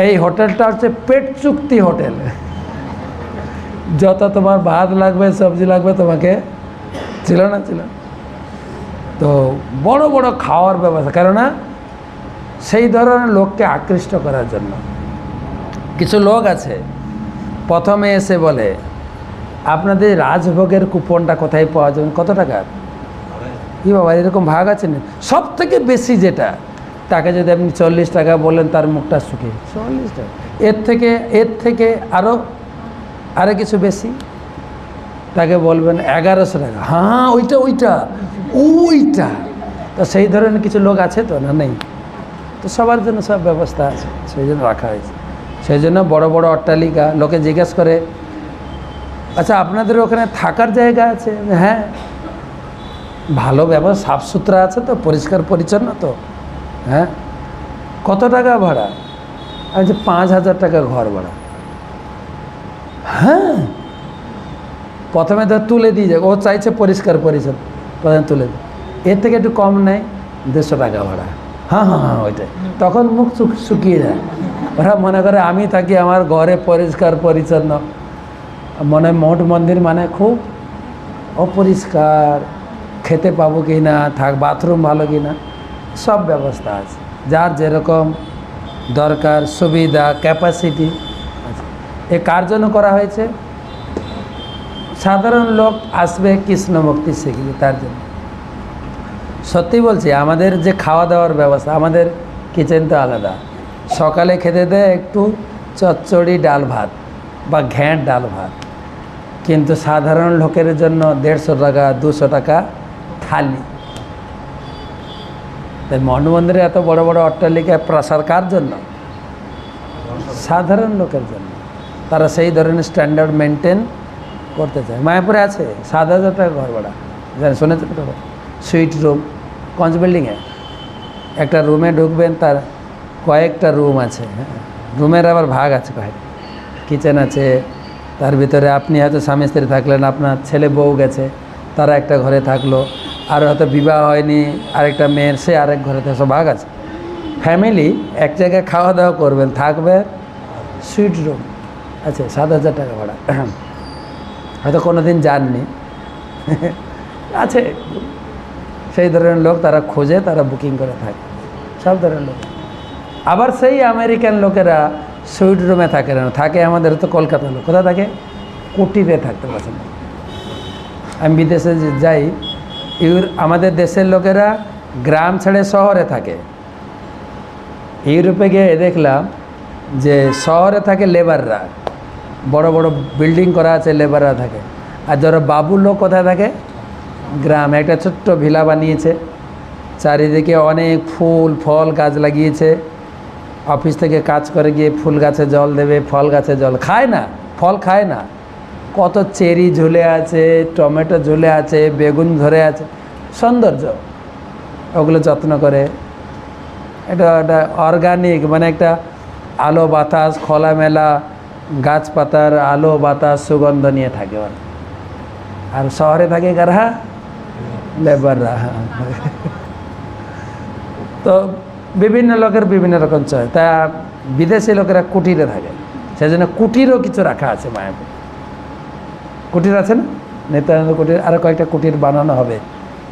A: এই হোটেলটা হচ্ছে পেট চুক্তি হোটেল, যত তোমার ভাত লাগবে, সবজি লাগবে, তোমাকে ছিল না, ছিল। তো বড় বড় খাওয়ার ব্যবস্থা, কেননা সেই ধরনের লোককে আকৃষ্ট করার জন্য। কিছু লোক আছে প্রথমে এসে বলে আপনাদের রাজভোগের কুপনটা কোথায় পাওয়া যাবে, কত টাকা? কি বাবা, এরকম ভাগ আছে না? সব থেকে বেশি যেটা, তাকে যদি আপনি 40 টাকা বললেন, তার মুখটা শুকিয়ে 40 টাকা। এর থেকে আরও কিছু বেশি, তাকে বলবেন 1100 টাকা। হ্যাঁ, ওইটা। তো সেই ধরনের কিছু লোক আছে তো, না নেই? তো সবার জন্য সব ব্যবস্থা আছে, সেই জন্য রাখা হয়েছে। সেই জন্য বড় বড় অট্টালিকা। লোকে জিজ্ঞেস করে আচ্ছা আপনাদের ওখানে থাকার জায়গা আছে? হ্যাঁ, ভালো ব্যবস্থা, সাফ সুতরা আছে তো, পরিষ্কার পরিচ্ছন্ন তো। হ্যাঁ, কত টাকা ভাড়া? আমি যে 5000 টাকা ঘর ভাড়া। হ্যাঁ, প্রথমে তো তুলে দিয়ে যাবে, ও চাইছে পরিষ্কার পরিচ্ছন্ন, প্রথমে তুলে দেয়। এর থেকে একটু কম নেয়, 200 টাকা ভাড়া। হ্যাঁ হ্যাঁ হ্যাঁ ওইটাই। তখন মুখ শুকিয়ে যায়। ওরা মনে করে আমি থাকি আমার ঘরে পরিষ্কার পরিচ্ছন্ন, মনে মঠ মন্দির মানে খুব অপরিষ্কার, খেতে পাবো কি না, বাথরুম ভালো কি না, সব ব্যবস্থা আছে, যার যেরকম দরকার সুবিধা ক্যাপাসিটি আছে। এ কার জন্য করা হয়েছে? সাধারণ লোক আসবে কৃষ্ণ ভক্তি শিখবে তার জন্য। সত্যি বলছি, আমাদের যে খাওয়া দাওয়ার ব্যবস্থা, আমাদের কিচেন তো আলাদা। সকালে খেতে দেয় একটু চচ্চড়ি ডাল ভাত বা ঘ্যাঁট ডাল ভাত, কিন্তু সাধারণ লোকের জন্য 150 টাকা 200 টাকা থালি। তাই মঠ মন্দিরে এত বড় বড় অট্টালিকায় প্রাসাদ কার জন্য? সাধারণ লোকের জন্য। তারা সেই ধরনের স্ট্যান্ডার্ড মেনটেন করতে চায়। মায়াপুরে আছে 7,000 টাকা ঘর ভাড়া, জানেন? শুনেছেন তো? সুইট রুম, কঞ্চ বিল্ডিংয়ে একটা রুমে ঢুকবেন, তার কয়েকটা রুম আছে। হ্যাঁ, রুমের আবার ভাগ আছে, কয়েক কিচেন আছে, তার ভিতরে আপনি হয়তো স্বামী স্ত্রী থাকলেন, আপনার ছেলে বউ গেছে, তারা একটা ঘরে থাকলো, আর হয়তো বিবাহ হয়নি আরেকটা মেয়ের, সে আরেক ঘরে থাকে, সব ভাগ আছে। ফ্যামিলি এক জায়গায় খাওয়া দাওয়া করবেন, থাকবে সুইট রুম আছে, 7,000 টাকা ভাড়া। হয়তো কোনো দিন যাননি, আছে সেই ধরনের লোক, তারা খোঁজে, তারা বুকিং করে থাকে, সব ধরনের লোক। আবার সেই আমেরিকান লোকেরা সুইট রুমে থাকে না, থাকে আমাদের তো কলকাতার লোক, কোথায় থাকে? কুটিরে থাকতে পছন্দ। আমি বিদেশে যাই, আমাদের দেশের লোকেরা গ্রাম ছেড়ে শহরে থাকে। ইউরোপে গিয়ে দেখলাম যে শহরে থাকে লেবাররা, বড় বড় বিল্ডিং করা আছে, লেবাররা থাকে। আর যারা বাবুর লোক কোথায় থাকে? গ্রামে একটা ছোট্ট ভিলা বানিয়েছে, চারিদিকে অনেক ফুল ফল গাছ লাগিয়েছে। অফিস থেকে কাজ করে গিয়ে ফুল গাছে জল দেবে, ফল গাছে জল খায় না, ফল খায় না। কত চেরি ঝুলে আছে, টমেটো ঝুলে আছে, বেগুন ধরে আছে, সৌন্দর্য, ওগুলো যত্ন করে। এটা অর্গানিক, মানে একটা আলো বাতাস, খোলামেলা গাছপাতার আলো বাতাস সুগন্ধ নিয়ে থাকে ওরা। আর শহরে থাকে কারা? লেবাররা। তো বিভিন্ন লোকের বিভিন্ন রকম চয়, তা বিদেশি লোকেরা কুটিরে থাকে, সেই জন্য কুটিরও কিছু রাখা আছে মায়াপুর। কুটির আছে না, নিত্যানন্দ কুটির, আরও কয়েকটা কুটির বানানো হবে,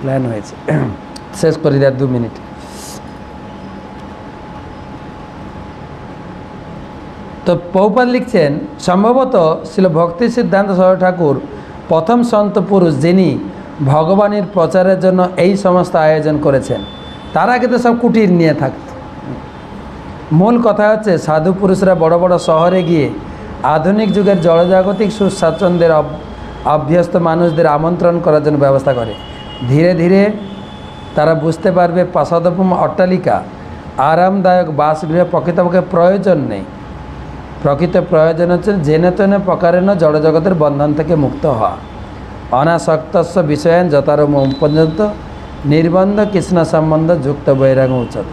A: প্ল্যান হয়েছে। শেষ করি আর 2 মিনিট। তো প্রভুপাদ লিখছেন, সম্ভবত শ্রীল ভক্তি সিদ্ধান্ত সরস্বতী ঠাকুর প্রথম সন্ত পুরুষ যিনি ভগবানের প্রচারের জন্য এই সমস্ত আয়োজন করেছেন। তার আগে তো সব কুটির নিয়ে থাকত। মূল কথা হচ্ছে, সাধু পুরুষরা বড় বড় শহরে গিয়ে আধুনিক যুগের জড়জাগতিক সুস্বাচ্ছন্দ্যের অভ্যস্ত মানুষদের আমন্ত্রণ করার জন্য ব্যবস্থা করে। ধীরে ধীরে তারা বুঝতে পারবে প্রাসাদোপম অট্টালিকা, আরামদায়ক বাসগৃহ প্রকৃতপক্ষে প্রয়োজন নেই। প্রকৃত প্রয়োজন হচ্ছে জেনে তেনে প্রকারেণ জড়জগতের বন্ধন থেকে মুক্ত হওয়া। অনাসক্তস্য বিষয়ান যথারম পর্যন্ত নির্বন্ধ কৃষ্ণ সম্বন্ধ যুক্ত বৈরাগ্য উচ্চত।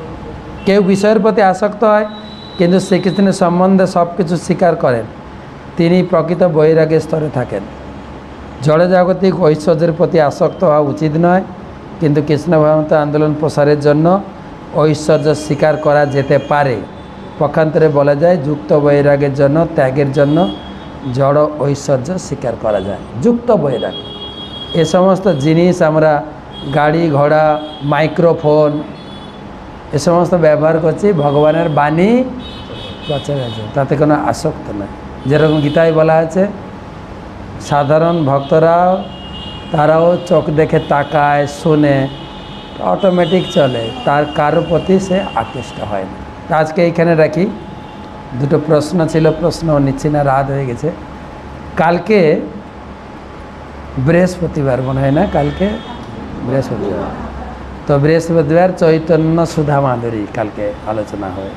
A: কেউ বিষয়ের প্রতি আসক্ত হয় কিন্তু শ্রীকৃষ্ণের সম্বন্ধে সব কিছু স্বীকার করেন, তিনি প্রকৃত বৈরাগ্যের স্তরে থাকেন। জড়জাগতিক ঐশ্বর্যের প্রতি আসক্ত হওয়া উচিত নয়, কিন্তু কৃষ্ণ ভক্তি আন্দোলন প্রসারের জন্য ঐশ্বর্য স্বীকার করা যেতে পারে। পক্ষান্তরে বলা যায়, যুক্ত বৈরাগ্যের জন্য, ত্যাগের জন্য জড় ঐশ্বর্য স্বীকার করা যায়। যুক্ত বৈরাগ্য, এ সমস্ত জিনিস আমরা গাড়ি ঘোড়া মাইক্রোফোন এ সমস্ত ব্যবহার করছি ভগবানের বাণী প্রচারের জন্য, তাতে কোনো আসক্ত নয়। যেরকম গীতায় বলা আছে, সাধারণ ভক্তরাও তারাও চোখ দেখে তাকায়, শোনে, অটোমেটিক চলে, তার কারো প্রতি সে আকৃষ্ট হয় না। আজকে এইখানে রাখি। 2টো প্রশ্ন ছিল, প্রশ্ন নিচ্ছি না, রাত হয়ে গেছে। কালকে বৃহস্পতিবার মনে হয় না, কালকে বৃহস্পতিবার, তো বৃহস্পতিবার চৈতন্য সুধা মাধুরী কালকে আলোচনা হয়।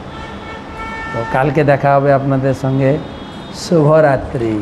A: তো কালকে দেখা হবে আপনাদের সঙ্গে। শুভরাত্রি।